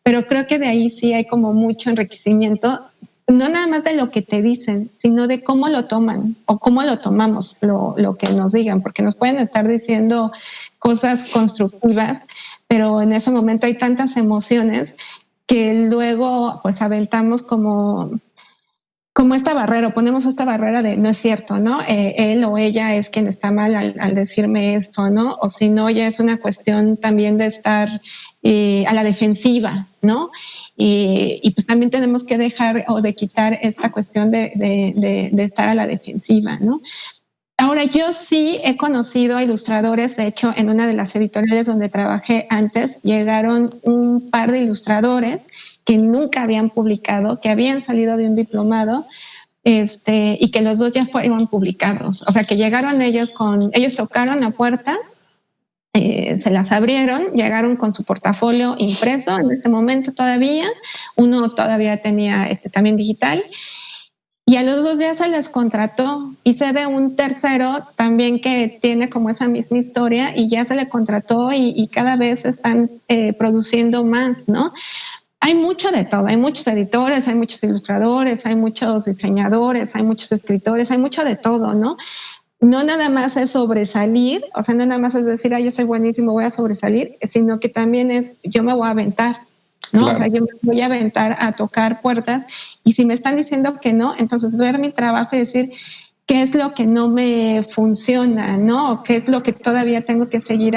Pero creo que de ahí sí hay como mucho enriquecimiento, no nada más de lo que te dicen, sino de cómo lo toman o cómo lo tomamos, lo que nos digan, porque nos pueden estar diciendo cosas constructivas, pero en ese momento hay tantas emociones que luego pues aventamos como esta barrera, ponemos esta barrera de no es cierto, ¿no? Él o ella es quien está mal al decirme esto, ¿no? O si no, ya es una cuestión también de estar a la defensiva, ¿no? Y pues también tenemos que dejar o de quitar esta cuestión de estar a la defensiva, ¿no? Ahora, yo sí he conocido a ilustradores, de hecho, en una de las editoriales donde trabajé antes, llegaron un par de ilustradores que nunca habían publicado, que habían salido de un diplomado, y que los dos ya fueron publicados. O sea, que llegaron ellos tocaron la puerta, se las abrieron, llegaron con su portafolio impreso en ese momento todavía, uno todavía tenía también digital, y a los 2 días se les contrató. Y sé de un tercero también que tiene como esa misma historia y ya se le contrató y cada vez están produciendo más, ¿no? Hay mucho de todo, hay muchos editores, hay muchos ilustradores, hay muchos diseñadores, hay muchos escritores, hay mucho de todo, ¿no? No nada más es sobresalir, o sea, no nada más es decir, yo soy buenísimo, voy a sobresalir, sino que también es, yo me voy a aventar, ¿no? Claro. O sea, yo me voy a aventar a tocar puertas y si me están diciendo que no, entonces ver mi trabajo y decir qué es lo que no me funciona, ¿no? O qué es lo que todavía tengo que seguir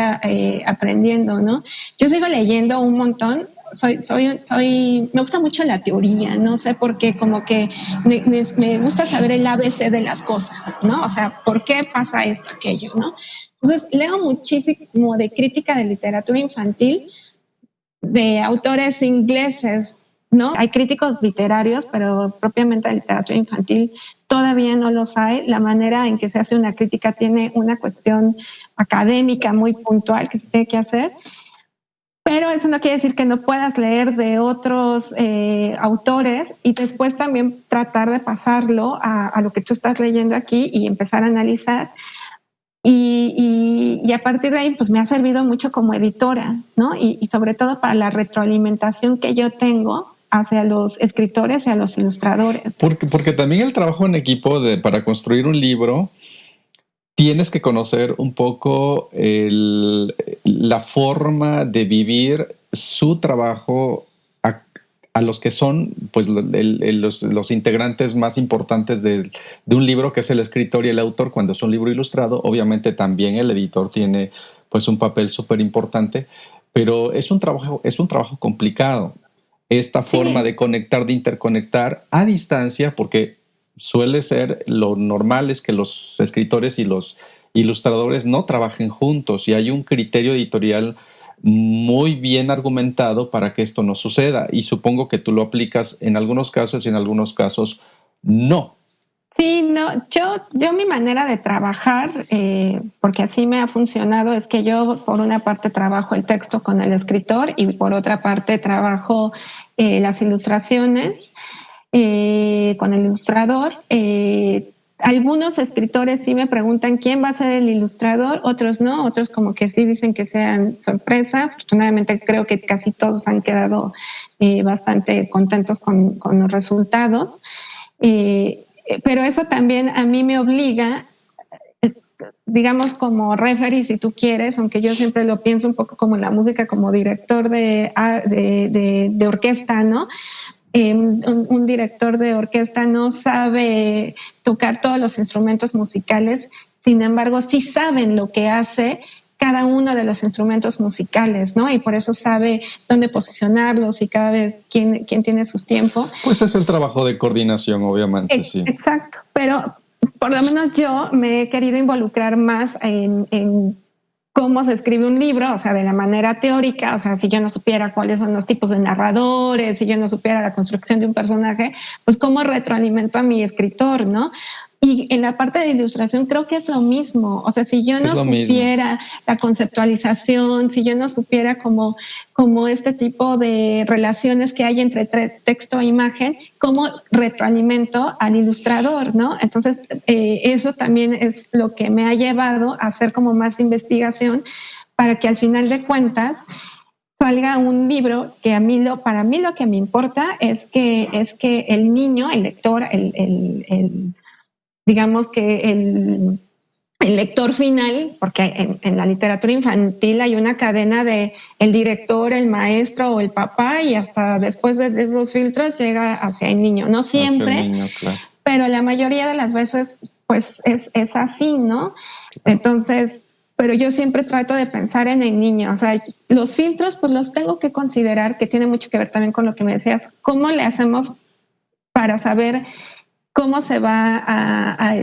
aprendiendo, ¿no? Yo sigo leyendo un montón. Me gusta mucho la teoría, no sé por qué, como que me gusta saber el ABC de las cosas, ¿no? O sea, ¿por qué pasa esto, aquello, ¿no? Entonces, leo muchísimo de crítica de literatura infantil, de autores ingleses, ¿no? Hay críticos literarios, pero propiamente de literatura infantil todavía no los hay. La manera en que se hace una crítica tiene una cuestión académica muy puntual que se tiene que hacer. Pero eso no quiere decir que no puedas leer de otros autores y después también tratar de pasarlo a lo que tú estás leyendo aquí y empezar a analizar. Y a partir de ahí, pues me ha servido mucho como editora, ¿no? Y sobre todo para la retroalimentación que yo tengo hacia los escritores y a los ilustradores. Porque también el trabajo en equipo para construir un libro, tienes que conocer un poco la forma de vivir su trabajo a los que son pues, los integrantes más importantes de un libro, que es el escritor y el autor. Cuando es un libro ilustrado, obviamente también el editor tiene pues, un papel súper importante, pero es un trabajo complicado. Esta forma de conectar, de interconectar a distancia, porque suele ser lo normal es que los escritores y los ilustradores no trabajen juntos y hay un criterio editorial muy bien argumentado para que esto no suceda, y supongo que tú lo aplicas en algunos casos y en algunos casos no. Sí, no, yo mi manera de trabajar, porque así me ha funcionado, es que yo por una parte trabajo el texto con el escritor y por otra parte trabajo las ilustraciones con el ilustrador. Algunos escritores sí me preguntan quién va a ser el ilustrador, otros no, otros como que sí dicen que sean sorpresa. Afortunadamente creo que casi todos han quedado bastante contentos con los resultados. Pero eso también a mí me obliga, digamos, como referee, si tú quieres, aunque yo siempre lo pienso un poco como la música, como director de orquesta, ¿no? Un director de orquesta no sabe tocar todos los instrumentos musicales, sin embargo, sí saben lo que hace cada uno de los instrumentos musicales, ¿no? Y por eso sabe dónde posicionarlos y cada vez quién tiene sus tiempos. Pues es el trabajo de coordinación, obviamente, sí. Exacto, pero por lo menos yo me he querido involucrar más en cómo se escribe un libro, o sea, de la manera teórica, o sea, si yo no supiera cuáles son los tipos de narradores, si yo no supiera la construcción de un personaje, pues cómo retroalimento a mi escritor, ¿no? Y en la parte de ilustración creo que es lo mismo, o sea, si yo no supiera la conceptualización, si yo no supiera como este tipo de relaciones que hay entre texto e imagen, cómo retroalimento al ilustrador, ¿no? Entonces, eso también es lo que me ha llevado a hacer como más investigación para que al final de cuentas salga un libro que para mí lo que me importa es que el niño, el lector, digamos que el lector final, porque en la literatura infantil hay una cadena de el director, el maestro o el papá, y hasta después de esos filtros llega hacia el niño. No siempre, hacia el niño, claro, pero la mayoría de las veces pues es así, ¿no? Entonces, pero yo siempre trato de pensar en el niño. O sea, los filtros pues los tengo que considerar, que tiene mucho que ver también con lo que me decías. ¿Cómo le hacemos para saber cómo se va a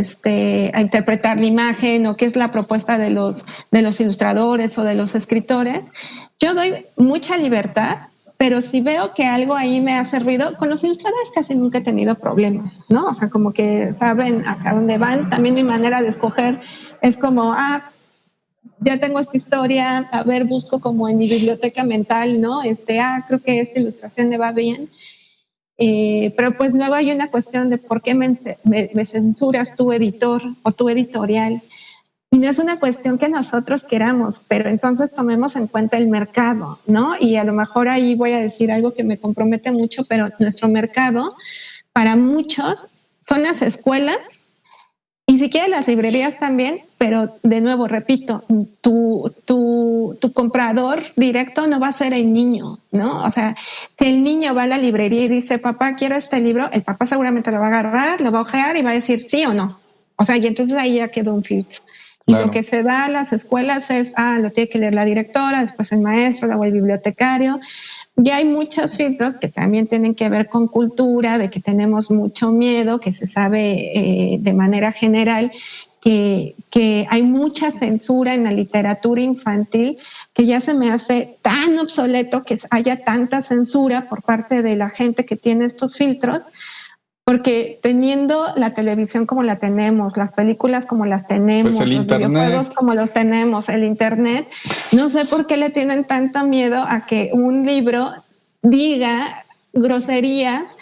interpretar la imagen o qué es la propuesta de los ilustradores o de los escritores? Yo doy mucha libertad, pero si veo que algo ahí me hace ruido, con los ilustradores casi nunca he tenido problemas, ¿no? O sea, como que saben hacia dónde van. También mi manera de escoger es como, ya tengo esta historia, a ver, busco como en mi biblioteca mental, ¿no? Creo que esta ilustración le va bien. Pero pues luego hay una cuestión de por qué me censuras tu editor o tu editorial. Y no es una cuestión que nosotros queramos, pero entonces tomemos en cuenta el mercado, ¿no? Y a lo mejor ahí voy a decir algo que me compromete mucho, pero nuestro mercado para muchos son las escuelas y si quieres las librerías también, pero de nuevo, repito, tu comprador directo no va a ser el niño, ¿no? O sea, si el niño va a la librería y dice, papá, quiero este libro, el papá seguramente lo va a agarrar, lo va a ojear y va a decir sí o no. O sea, y entonces ahí ya quedó un filtro. Claro. Y lo que se da a las escuelas es, lo tiene que leer la directora, después el maestro, luego el bibliotecario. Ya hay muchos filtros que también tienen que ver con cultura, de que tenemos mucho miedo, que se sabe de manera general que hay mucha censura en la literatura infantil, que ya se me hace tan obsoleto que haya tanta censura por parte de la gente que tiene estos filtros, porque teniendo la televisión como la tenemos, las películas como las tenemos, pues los videojuegos como los tenemos, el internet, no sé por qué le tienen tanto miedo a que un libro diga groserías,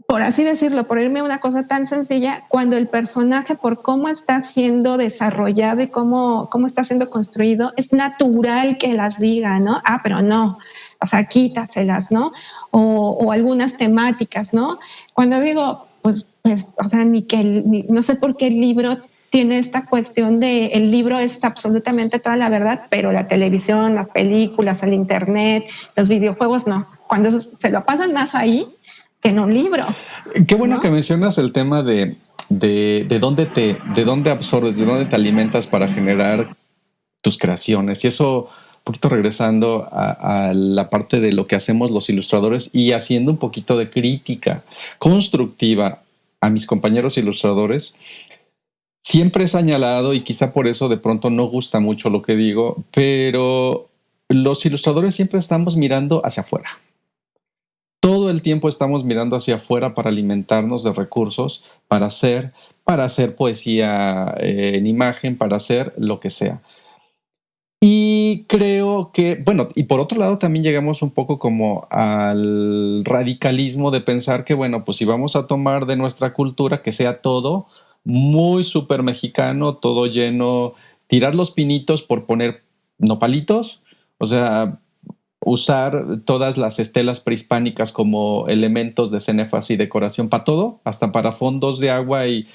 por así decirlo, por irme a una cosa tan sencilla, cuando el personaje, por cómo está siendo desarrollado y cómo está siendo construido, es natural que las diga, ¿no? Pero no, o sea, quítaselas, ¿no? O algunas temáticas, ¿no? Cuando digo, pues o sea, no sé por qué el libro tiene esta cuestión de el libro es absolutamente toda la verdad, pero la televisión, las películas, el internet, los videojuegos, no. Cuando se lo pasan más ahí que en un libro. Qué bueno, ¿no?, que mencionas el tema de dónde absorbes, de dónde te alimentas para generar tus creaciones. Y eso, un poquito regresando a la parte de lo que hacemos los ilustradores y haciendo un poquito de crítica constructiva a mis compañeros ilustradores, siempre he señalado, y quizá por eso de pronto no gusta mucho lo que digo, pero los ilustradores siempre estamos mirando hacia afuera. Todo el tiempo estamos mirando hacia afuera para alimentarnos de recursos, para hacer poesía en imagen, para hacer lo que sea. Y creo que, bueno, y por otro lado también llegamos un poco como al radicalismo de pensar que, bueno, pues si vamos a tomar de nuestra cultura, que sea todo muy súper mexicano, todo lleno, tirar los pinitos por poner nopalitos, o sea, usar todas las estelas prehispánicas como elementos de cenefas y decoración para todo, hasta para fondos de agua y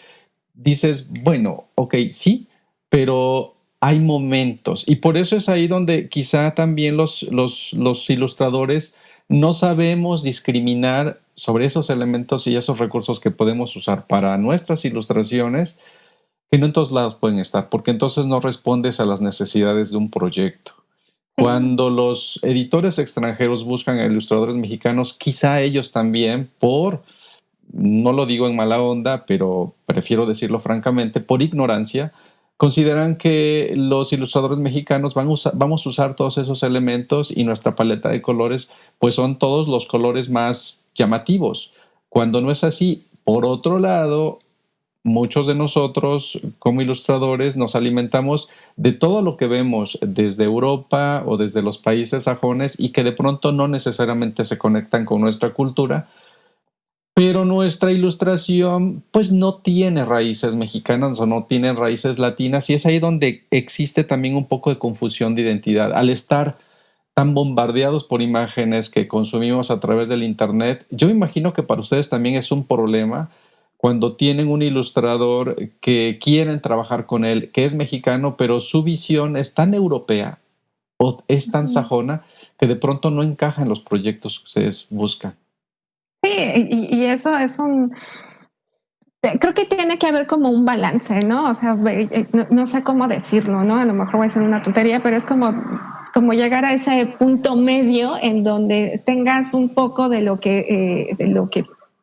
dices, bueno, ok, sí, pero hay momentos. Y por eso es ahí donde quizá también los ilustradores no sabemos discriminar sobre esos elementos y esos recursos que podemos usar para nuestras ilustraciones, que no en todos lados pueden estar, porque entonces no respondes a las necesidades de un proyecto. Sí. Cuando los editores extranjeros buscan a ilustradores mexicanos, quizá ellos también, no lo digo en mala onda, pero prefiero decirlo francamente, por ignorancia, consideran que los ilustradores mexicanos vamos a usar todos esos elementos y nuestra paleta de colores pues son todos los colores más llamativos, cuando no es así. Por otro lado, muchos de nosotros como ilustradores nos alimentamos de todo lo que vemos desde Europa o desde los países sajones y que de pronto no necesariamente se conectan con nuestra cultura, pero nuestra ilustración pues no tiene raíces mexicanas o no tiene raíces latinas y es ahí donde existe también un poco de confusión de identidad. Al estar tan bombardeados por imágenes que consumimos a través del internet, yo imagino que para ustedes también es un problema cuando tienen un ilustrador que quieren trabajar con él, que es mexicano, pero su visión es tan europea o es tan Ujú. sajona que de pronto no encaja en los proyectos que ustedes buscan. Sí, y eso es creo que tiene que haber como un balance, ¿no? O sea, no sé cómo decirlo, ¿no? A lo mejor va a ser una tontería, pero es como llegar a ese punto medio en donde tengas un poco de lo que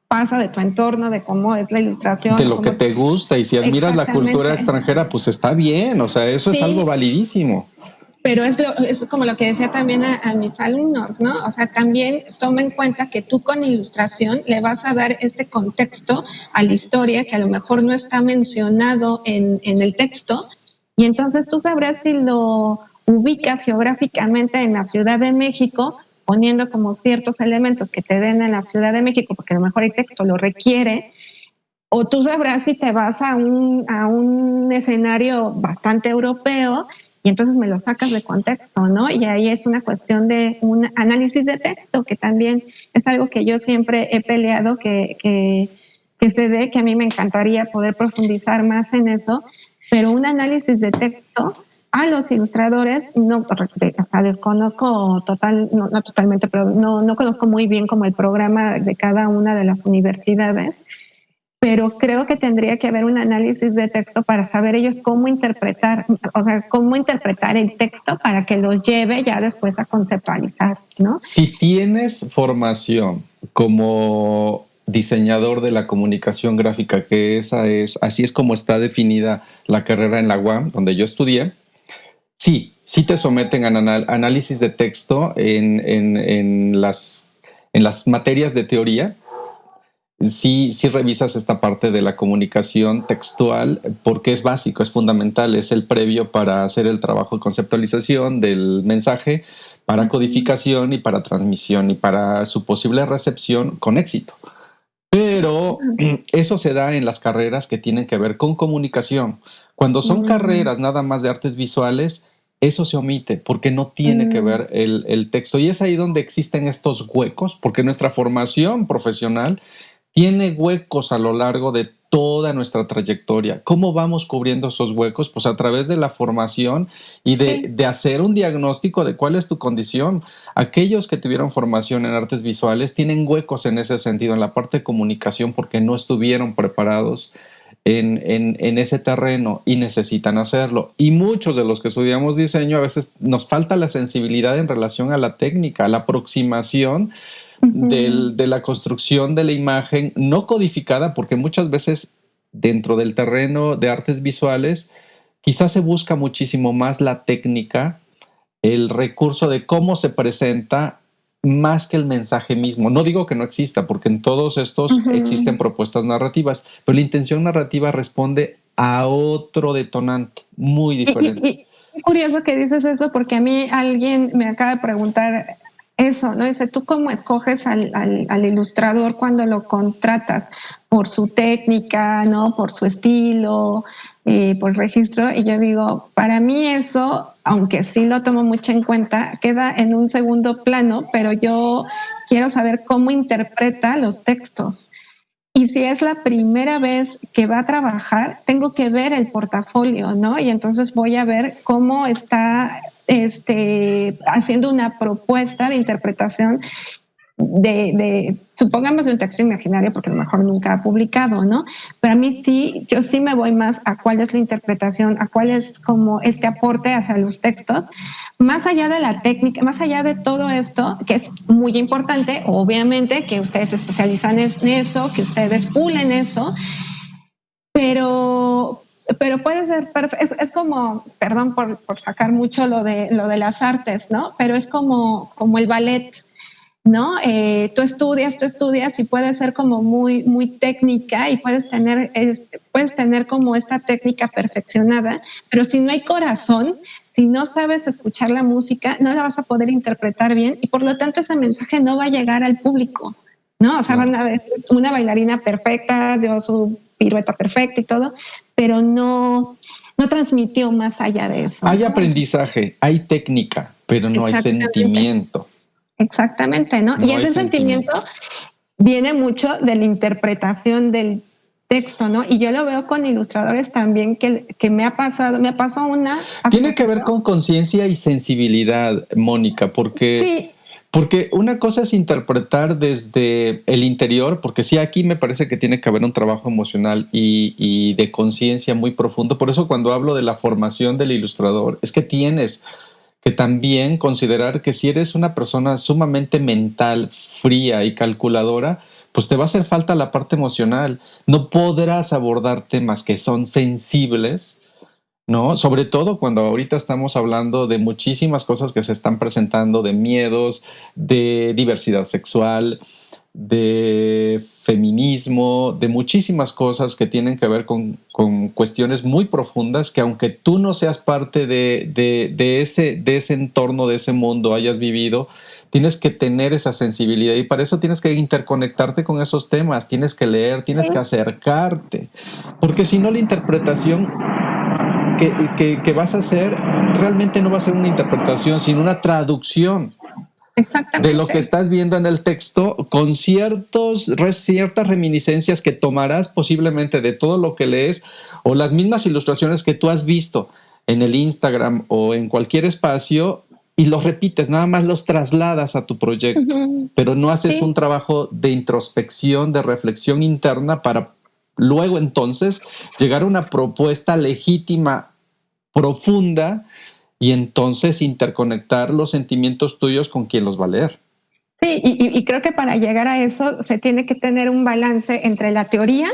pasa de tu entorno, de cómo es la De ilustración, lo que cómo te gusta y si admiras la cultura exactamente. extranjera, pues está bien, o sea, eso es algo Sí, validísimo. pero es como lo que decía también a mis alumnos, ¿no? O sea, también toma en cuenta que tú con ilustración le vas a dar este contexto a la historia que a lo mejor no está mencionado en el texto, y entonces tú sabrás si lo ubicas geográficamente en la Ciudad de México, poniendo como ciertos elementos que te den en la Ciudad de México, porque a lo mejor el texto lo requiere, o tú sabrás si te vas a un escenario bastante europeo y entonces me lo sacas de contexto, ¿no? Y ahí es una cuestión de un análisis de texto, que también es algo que yo siempre he peleado, que se dé, que a mí me encantaría poder profundizar más en eso, pero un análisis de texto a los ilustradores, no, o sea, desconozco no totalmente, pero no conozco muy bien como el programa de cada una de las universidades, pero creo que tendría que haber un análisis de texto para saber ellos cómo interpretar, o sea, cómo interpretar el texto para que los lleve ya después a conceptualizar, ¿no? Si tienes formación como diseñador de la comunicación gráfica, que así es como está definida la carrera en la UAM, donde yo estudié, sí te someten a análisis de texto en las materias de teoría. Sí revisas esta parte de la comunicación textual porque es básico, es fundamental, es el previo para hacer el trabajo de conceptualización del mensaje, para codificación y para transmisión y para su posible recepción con éxito. Pero eso se da en las carreras que tienen que ver con comunicación. Cuando son carreras nada más de artes visuales, eso se omite porque no tiene que ver el texto. Y es ahí donde existen estos huecos, porque nuestra formación profesional tiene huecos a lo largo de toda nuestra trayectoria. ¿Cómo vamos cubriendo esos huecos? Pues a través de la formación y Sí. de hacer un diagnóstico de cuál es tu condición. Aquellos que tuvieron formación en artes visuales tienen huecos en ese sentido, en la parte de comunicación, porque no estuvieron preparados en ese terreno y necesitan hacerlo. Y muchos de los que estudiamos diseño a veces nos falta la sensibilidad en relación a la técnica, a la aproximación de la construcción de la imagen no codificada, porque muchas veces dentro del terreno de artes visuales quizás se busca muchísimo más la técnica, el recurso de cómo se presenta más que el mensaje mismo. No digo que no exista, porque en todos estos existen propuestas narrativas, pero la intención narrativa responde a otro detonante muy diferente. Y curioso que dices eso, porque a mí alguien me acaba de preguntar eso, ¿no? Dice, ¿tú cómo escoges al ilustrador cuando lo contratas? Por su técnica, ¿no? Por su estilo, por registro. Y yo digo, para mí eso, aunque sí lo tomo mucho en cuenta, queda en un segundo plano, pero yo quiero saber cómo interpreta los textos. Y si es la primera vez que va a trabajar, tengo que ver el portafolio, ¿no? Y entonces voy a ver cómo está haciendo una propuesta de interpretación supongamos de un texto imaginario, porque a lo mejor nunca ha publicado, ¿no? Pero a mí sí, yo sí me voy más a cuál es la interpretación, a cuál es como este aporte hacia los textos, más allá de la técnica, más allá de todo esto, que es muy importante, obviamente, que ustedes se especializan en eso, que ustedes pulen eso, pero puede ser perfecto. Es como, perdón por sacar mucho lo de las artes, ¿no? Pero es como el ballet, ¿no? Tú estudias y puede ser como muy técnica y puedes tener como esta técnica perfeccionada, pero si no hay corazón, si no sabes escuchar la música, no la vas a poder interpretar bien y por lo tanto ese mensaje no va a llegar al público, ¿no? O sea, van a ver una bailarina perfecta, dio su pirueta perfecta y todo, pero no transmitió más allá de eso. Hay aprendizaje, hay técnica, pero no hay sentimiento. Exactamente, ¿no? Y ese sentimiento viene mucho de la interpretación del texto, ¿no? Y yo lo veo con ilustradores también que me pasó una... Tiene que ver con conciencia y sensibilidad, Mónica, porque... Sí. Porque una cosa es interpretar desde el interior, porque sí, aquí me parece que tiene que haber un trabajo emocional y de conciencia muy profundo. Por eso cuando hablo de la formación del ilustrador, es que tienes que también considerar que si eres una persona sumamente mental, fría y calculadora, pues te va a hacer falta la parte emocional. No podrás abordar temas que son sensibles, ¿no? Sobre todo cuando ahorita estamos hablando de muchísimas cosas que se están presentando, de miedos, de diversidad sexual, de feminismo, de muchísimas cosas que tienen que ver con cuestiones muy profundas que aunque tú no seas parte de ese entorno, de ese mundo, hayas vivido, tienes que tener esa sensibilidad y para eso tienes que interconectarte con esos temas, tienes que leer, tienes que acercarte, porque si no la interpretación que vas a hacer realmente no va a ser una interpretación, sino una traducción de lo que estás viendo en el texto con ciertas reminiscencias que tomarás posiblemente de todo lo que lees o las mismas ilustraciones que tú has visto en el Instagram o en cualquier espacio y los repites, nada más los trasladas a tu proyecto, pero no haces un trabajo de introspección, de reflexión interna para luego entonces llegar a una propuesta legítima, profunda, y entonces interconectar los sentimientos tuyos con quien los va a leer. Sí, y creo que para llegar a eso se tiene que tener un balance entre la teoría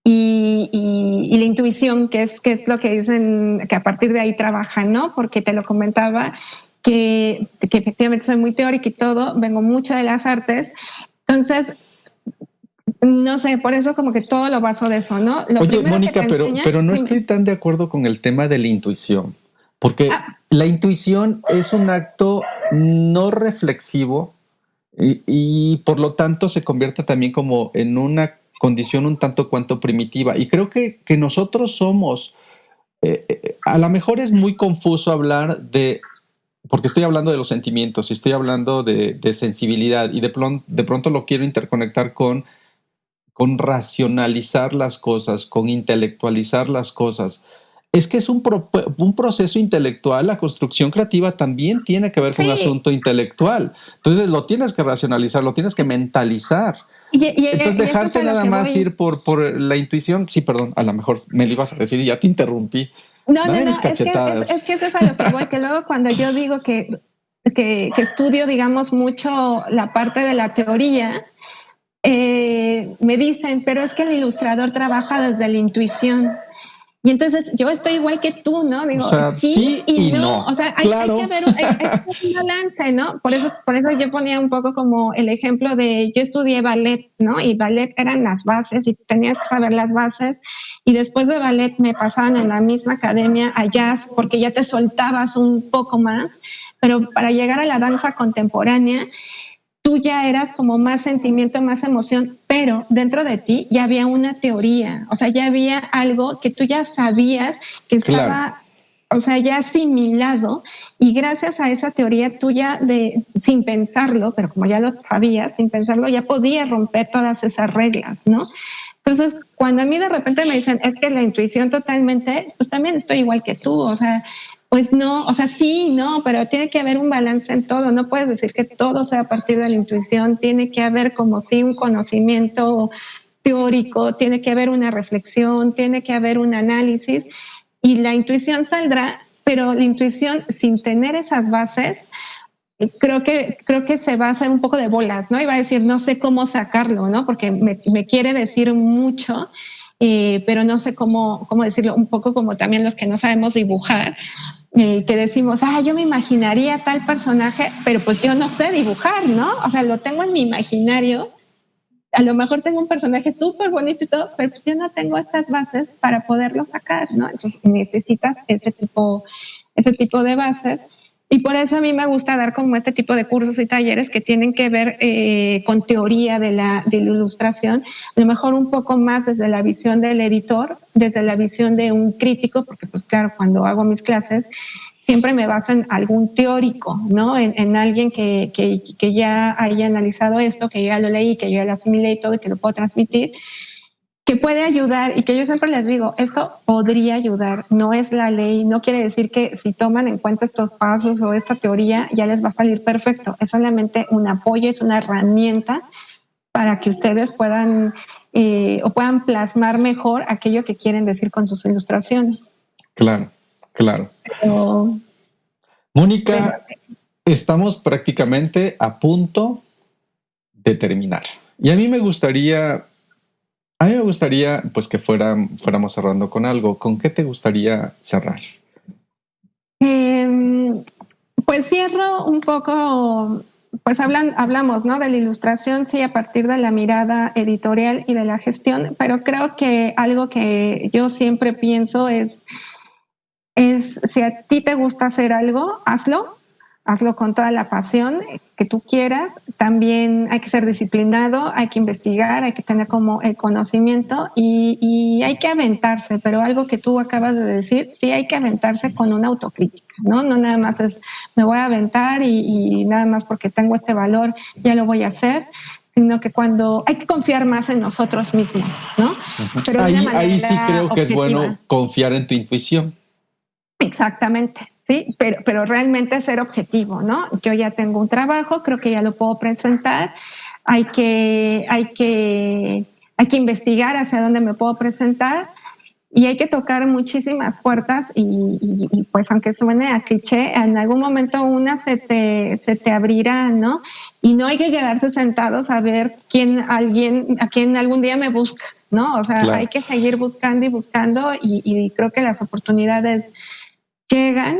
y la intuición, que es lo que dicen, que a partir de ahí trabajan, ¿no? Porque te lo comentaba, que efectivamente soy muy teórica y todo, vengo mucho de las artes, entonces... No sé, por eso como que todo lo baso de eso, ¿no? Oye, Mónica, pero no estoy tan de acuerdo con el tema de la intuición, porque la intuición es un acto no reflexivo y por lo tanto se convierte también como en una condición un tanto cuanto primitiva. Y creo que nosotros somos, a lo mejor es muy confuso hablar de, porque estoy hablando de los sentimientos y estoy hablando de sensibilidad y de pronto lo quiero interconectar con racionalizar las cosas, con intelectualizar las cosas. Es que es un proceso intelectual, la construcción creativa también tiene que ver con un asunto intelectual. Entonces lo tienes que racionalizar, lo tienes que mentalizar. Entonces dejarte nada más ir por la intuición, sí, perdón, a lo mejor me lo ibas a decir y ya te interrumpí. No, es que eso es a lo que voy, que luego cuando yo digo que estudio, digamos, mucho la parte de la teoría, me dicen, pero es que el ilustrador trabaja desde la intuición. Y entonces yo estoy igual que tú, ¿no? Digo, o sea, sí y no. O sea, claro. hay que haber un balance, ¿no? Por eso yo ponía un poco como el ejemplo de, yo estudié ballet, ¿no? Y ballet eran las bases y tenías que saber las bases. Y después de ballet me pasaban en la misma academia a jazz porque ya te soltabas un poco más. Pero para llegar a la danza contemporánea, tú ya eras como más sentimiento, más emoción, pero dentro de ti ya había una teoría, o sea, ya había algo que tú ya sabías que estaba, claro, o sea, ya asimilado, y gracias a esa teoría tú ya sin pensarlo, pero como ya lo sabías, sin pensarlo, ya podías romper todas esas reglas, ¿no? Entonces, cuando a mí de repente me dicen, es que la intuición totalmente, pues también estoy igual que tú, o sea, pues no, o sea, sí, no, pero tiene que haber un balance en todo. No puedes decir que todo sea a partir de la intuición. Tiene que haber como sí un conocimiento teórico, tiene que haber una reflexión, tiene que haber un análisis y la intuición saldrá, pero la intuición sin tener esas bases, creo que se va a hacer un poco de bolas, ¿no? Y va a decir, no sé cómo sacarlo, ¿no? Porque me quiere decir mucho. Pero no sé cómo decirlo, un poco como también los que no sabemos dibujar, que decimos, yo me imaginaría tal personaje, pero pues yo no sé dibujar, ¿no? O sea, lo tengo en mi imaginario, a lo mejor tengo un personaje súper bonito y todo, pero pues yo no tengo estas bases para poderlo sacar, ¿no? Entonces necesitas ese tipo de bases. Y por eso a mí me gusta dar como este tipo de cursos y talleres que tienen que ver con teoría de la ilustración, a lo mejor un poco más desde la visión del editor, desde la visión de un crítico, porque pues claro, cuando hago mis clases siempre me baso en algún teórico, ¿no? En alguien que ya haya analizado esto, que ya lo leí, que ya lo asimilé y todo, y que lo puedo transmitir, que puede ayudar y que yo siempre les digo, esto podría ayudar, no es la ley, no quiere decir que si toman en cuenta estos pasos o esta teoría ya les va a salir perfecto, es solamente un apoyo, es una herramienta para que ustedes puedan o puedan plasmar mejor aquello que quieren decir con sus ilustraciones. Claro. Pero, Mónica, estamos prácticamente a punto de terminar. Y a mí me gustaría pues que fuéramos cerrando con algo. ¿Con qué te gustaría cerrar? Pues cierro un poco, pues hablamos, ¿no? De la ilustración, sí, a partir de la mirada editorial y de la gestión, pero creo que algo que yo siempre pienso es si a ti te gusta hacer algo, hazlo con toda la pasión que tú quieras. También hay que ser disciplinado, hay que investigar, hay que tener como el conocimiento y hay que aventarse, pero algo que tú acabas de decir, sí hay que aventarse con una autocrítica, ¿no? No nada más es me voy a aventar y nada más porque tengo este valor ya lo voy a hacer, sino que cuando hay que confiar más en nosotros mismos, ¿no? Pero ahí sí creo que es bueno confiar en tu intuición. Exactamente, sí, pero realmente ser objetivo, ¿no? Yo ya tengo un trabajo, creo que ya lo puedo presentar, hay que investigar hacia dónde me puedo presentar y hay que tocar muchísimas puertas y pues aunque suene a cliché, en algún momento una se te abrirá, ¿no? Y no hay que quedarse sentados a ver a quién algún día me busca, ¿no? O sea, claro, hay que seguir buscando y buscando y creo que las oportunidades llegan.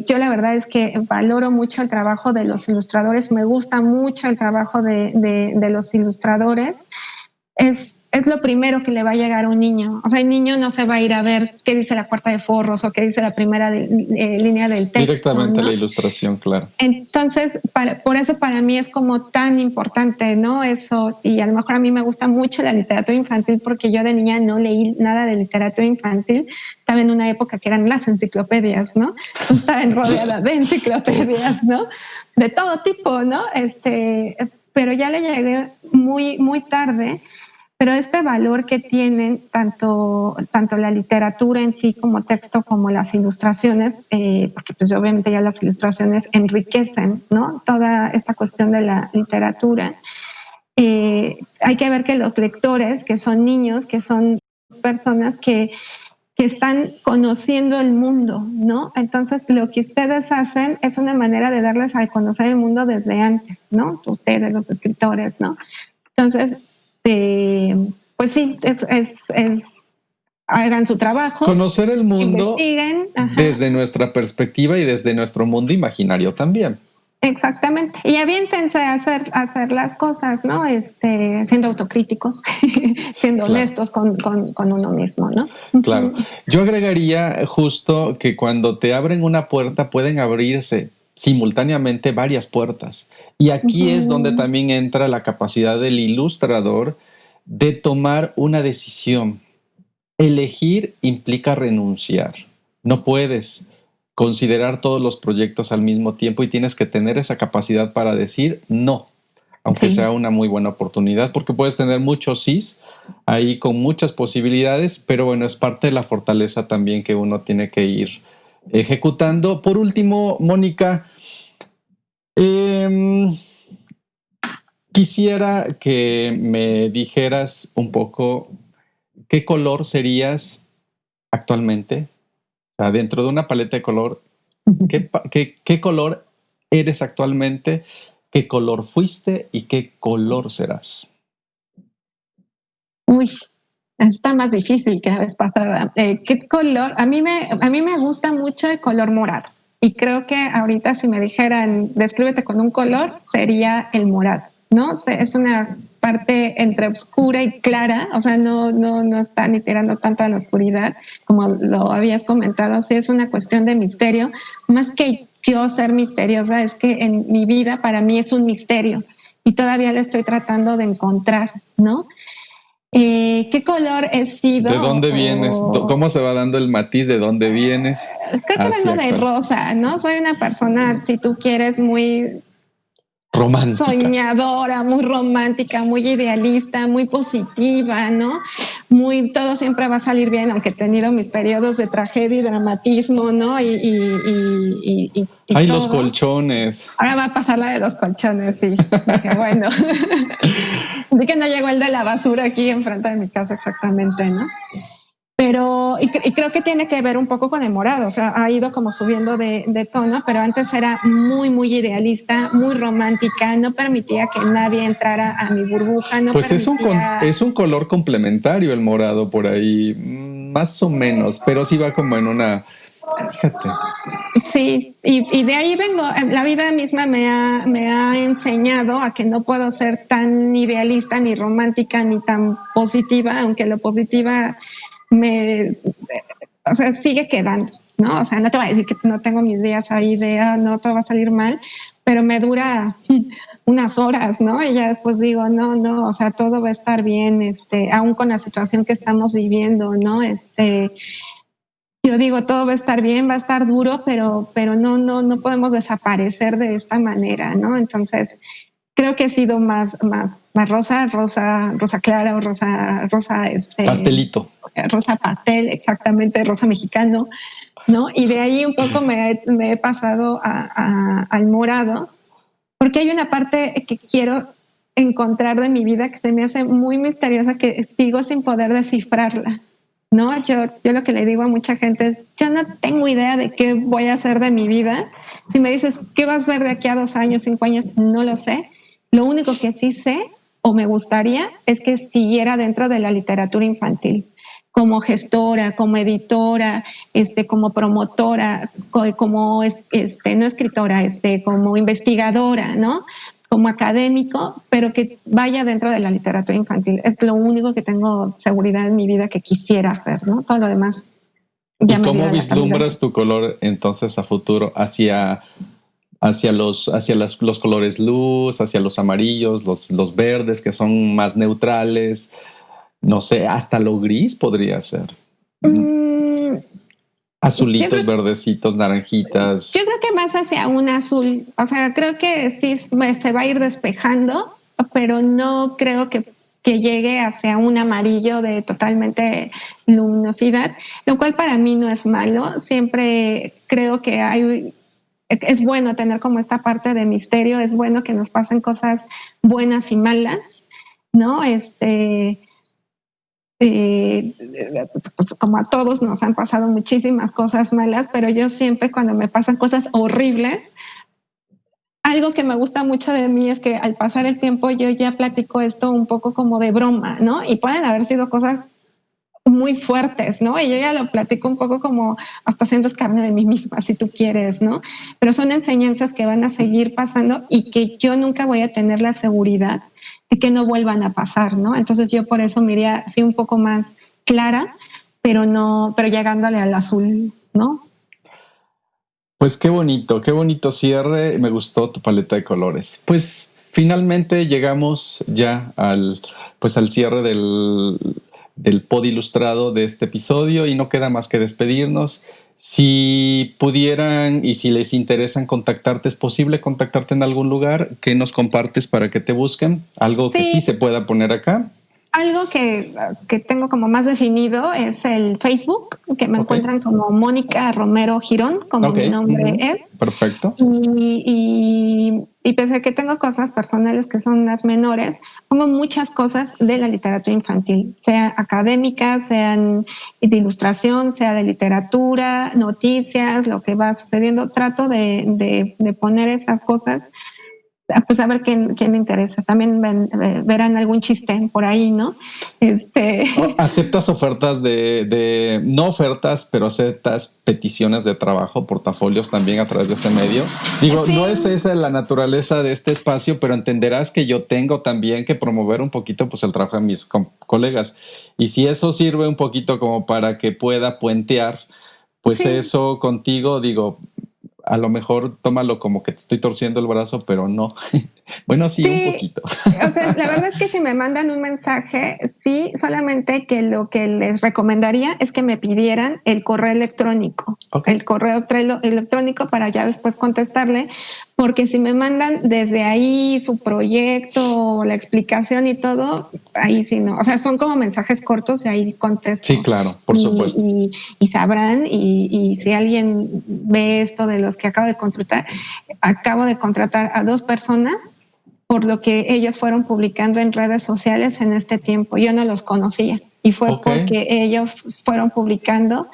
Yo la verdad es que valoro mucho el trabajo de los ilustradores, me gusta mucho el trabajo de los ilustradores. Es lo primero que le va a llegar a un niño. O sea, el niño no se va a ir a ver qué dice la cuarta de forros o qué dice la primera línea del texto. Directamente, ¿no? La ilustración, claro. Entonces, por eso para mí es como tan importante, ¿no? Eso, y a lo mejor a mí me gusta mucho la literatura infantil porque yo de niña no leí nada de literatura infantil. Estaba en una época que eran las enciclopedias, ¿no? Entonces estaba rodeada de enciclopedias, ¿no? De todo tipo, ¿no? Pero ya le llegué muy, muy tarde. Pero este valor que tienen tanto la literatura en sí como texto como las ilustraciones, porque pues obviamente ya las ilustraciones enriquecen, ¿no? Toda esta cuestión de la literatura. Hay que ver que los lectores, que son niños, que son personas que están conociendo el mundo, ¿no? Entonces, lo que ustedes hacen es una manera de darles a conocer el mundo desde antes, ¿no? Ustedes, los escritores, ¿no? Entonces, pues sí, hagan su trabajo. Conocer el mundo investiguen. Desde nuestra perspectiva y desde nuestro mundo imaginario también. Exactamente. Y aviéntense a hacer las cosas, ¿no? Siendo autocríticos, siendo honestos con uno mismo, ¿no? Claro. Yo agregaría justo que cuando te abren una puerta pueden abrirse simultáneamente varias puertas. Y aquí es donde también entra la capacidad del ilustrador de tomar una decisión. Elegir implica renunciar. No puedes considerar todos los proyectos al mismo tiempo y tienes que tener esa capacidad para decir no, aunque sea una muy buena oportunidad, porque puedes tener muchos sís ahí con muchas posibilidades, pero bueno, es parte de la fortaleza también que uno tiene que ir ejecutando. Por último, Mónica, quisiera que me dijeras un poco qué color serías actualmente. O sea, dentro de una paleta de color, ¿qué color eres actualmente? ¿Qué color fuiste y qué color serás? Uy, está más difícil que la vez pasada. ¿Qué color? A mí me gusta mucho el color morado. Y creo que ahorita si me dijeran, descríbete con un color, sería el morado, ¿no? O sea, es una parte entre oscura y clara, o sea, no está ni tirando tanto a la oscuridad, como lo habías comentado, sí es una cuestión de misterio. Más que yo ser misteriosa, es que en mi vida para mí es un misterio y todavía lo estoy tratando de encontrar, ¿no? ¿Qué color he sido? ¿De dónde vienes? ¿Cómo se va dando el matiz de dónde vienes? Creo que vengo de rosa, ¿no? Soy una persona, si tú quieres, muy romántica, soñadora, muy romántica, muy idealista, muy positiva, ¿no? Todo siempre va a salir bien, aunque he tenido mis periodos de tragedia y dramatismo, ¿no? Y ¡ay, todo. Los colchones! Ahora va a pasar la de los colchones, sí. Dije, bueno. Vi que no llegó el de la basura aquí enfrente de mi casa exactamente, ¿no? Pero, y creo que tiene que ver un poco con el morado, o sea, ha ido como subiendo de tono, pero antes era muy, muy idealista, muy romántica, no permitía que nadie entrara a mi burbuja, no pues permitía... es un color complementario el morado por ahí, más o menos, pero sí va como en una... Fíjate. Sí, y de ahí vengo. La vida misma me ha enseñado a que no puedo ser tan idealista, ni romántica, ni tan positiva, aunque lo positiva o sea, sigue quedando, ¿no? O sea, no te voy a decir que no tengo mis días ahí de, no, todo va a salir mal, pero me dura unas horas, ¿no? Y ya después digo, no, o sea, todo va a estar bien, aún con la situación que estamos viviendo, ¿no? Yo digo, todo va a estar bien, va a estar duro, pero no podemos desaparecer de esta manera, ¿no? Entonces, creo que he sido más rosa clara o rosa pastelito. Rosa pastel, exactamente, rosa mexicano, ¿no? Y de ahí un poco me he pasado al morado, porque hay una parte que quiero encontrar de mi vida que se me hace muy misteriosa, que sigo sin poder descifrarla, ¿no? Yo lo que le digo a mucha gente es, yo no tengo idea de qué voy a hacer de mi vida. Si me dices, ¿qué vas a hacer de aquí a 2 años, 5 años? No lo sé. Lo único que sí sé o me gustaría es que siguiera dentro de la literatura infantil, como gestora, como editora, como promotora, como no escritora, como investigadora, ¿no? Como académico, pero que vaya dentro de la literatura infantil. Es lo único que tengo seguridad en mi vida que quisiera hacer, ¿no? Todo lo demás. ¿Y cómo vislumbras tu color entonces a futuro hacia los colores luz, hacia los amarillos, los verdes que son más neutrales? No sé, hasta lo gris podría ser. Azulitos, verdecitos, naranjitas. Yo creo que más hacia un azul. O sea, creo que sí se va a ir despejando, pero no creo que llegue hacia un amarillo de totalmente luminosidad, lo cual para mí no es malo. Siempre creo que es bueno tener como esta parte de misterio, es bueno que nos pasen cosas buenas y malas, ¿no? Pues como a todos nos han pasado muchísimas cosas malas, pero yo siempre cuando me pasan cosas horribles, algo que me gusta mucho de mí es que al pasar el tiempo yo ya platico esto un poco como de broma, ¿no? Y pueden haber sido cosas muy fuertes, ¿no? Y yo ya lo platico un poco como hasta haciendo carne de mí misma, si tú quieres, ¿no? Pero son enseñanzas que van a seguir pasando y que yo nunca voy a tener la seguridad de que no vuelvan a pasar, ¿no? Entonces yo por eso me iría así un poco más clara, pero llegándole al azul, ¿no? Pues qué bonito cierre. Me gustó tu paleta de colores. Pues finalmente llegamos ya al cierre del pod ilustrado de este episodio y no queda más que despedirnos. Si pudieran y si les interesan contactarte, ¿es posible contactarte en algún lugar? ¿Qué nos compartes para que te busquen? Algo que sí se pueda poner acá. Algo que tengo como más definido es el Facebook, que me encuentran como Mónica Romero Girón, como mi nombre es. Perfecto. Y pese a que tengo cosas personales que son las menores, pongo muchas cosas de la literatura infantil, sea académica, sean de ilustración, sea de literatura, noticias, lo que va sucediendo. Trato de poner esas cosas, pues a ver quién le interesa. También verán algún chiste por ahí, ¿no? ¿Aceptas ofertas no ofertas, pero aceptas peticiones de trabajo, portafolios también a través de ese medio? Digo, sí. No es esa la naturaleza de este espacio, pero entenderás que yo tengo también que promover un poquito pues el trabajo de mis colegas. Y si eso sirve un poquito como para que pueda puentear, pues sí. Eso contigo, digo, a lo mejor tómalo como que te estoy torciendo el brazo, pero no. Bueno, sí, un poquito. O sea, la verdad es que si me mandan un mensaje, sí, solamente que lo que les recomendaría es que me pidieran el correo electrónico, el correo electrónico para ya después contestarle, porque si me mandan desde ahí su proyecto, la explicación y todo, ahí sí no. O sea, son como mensajes cortos y ahí contesto. Sí, claro, por supuesto. Y sabrán, y si alguien ve esto de los que acabo de contratar a 2 personas por lo que ellos fueron publicando en redes sociales en este tiempo. Yo no los conocía y fue porque ellos fueron publicando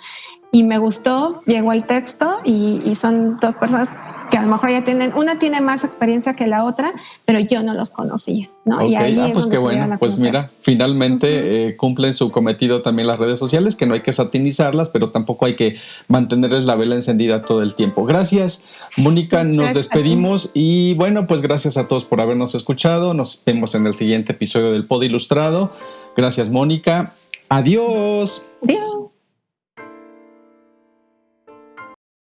y me gustó, llegó el texto y son 2 personas que a lo mejor ya una tiene más experiencia que la otra, pero yo no los conocía, ¿no? Y ahí pues qué bueno, pues mira, finalmente cumplen su cometido también las redes sociales, que no hay que satinizarlas, pero tampoco hay que mantenerles la vela encendida todo el tiempo. Gracias, Mónica, nos despedimos y bueno, pues gracias a todos por habernos escuchado, nos vemos en el siguiente episodio del Pod Ilustrado. Gracias, Mónica. Adiós. Adiós.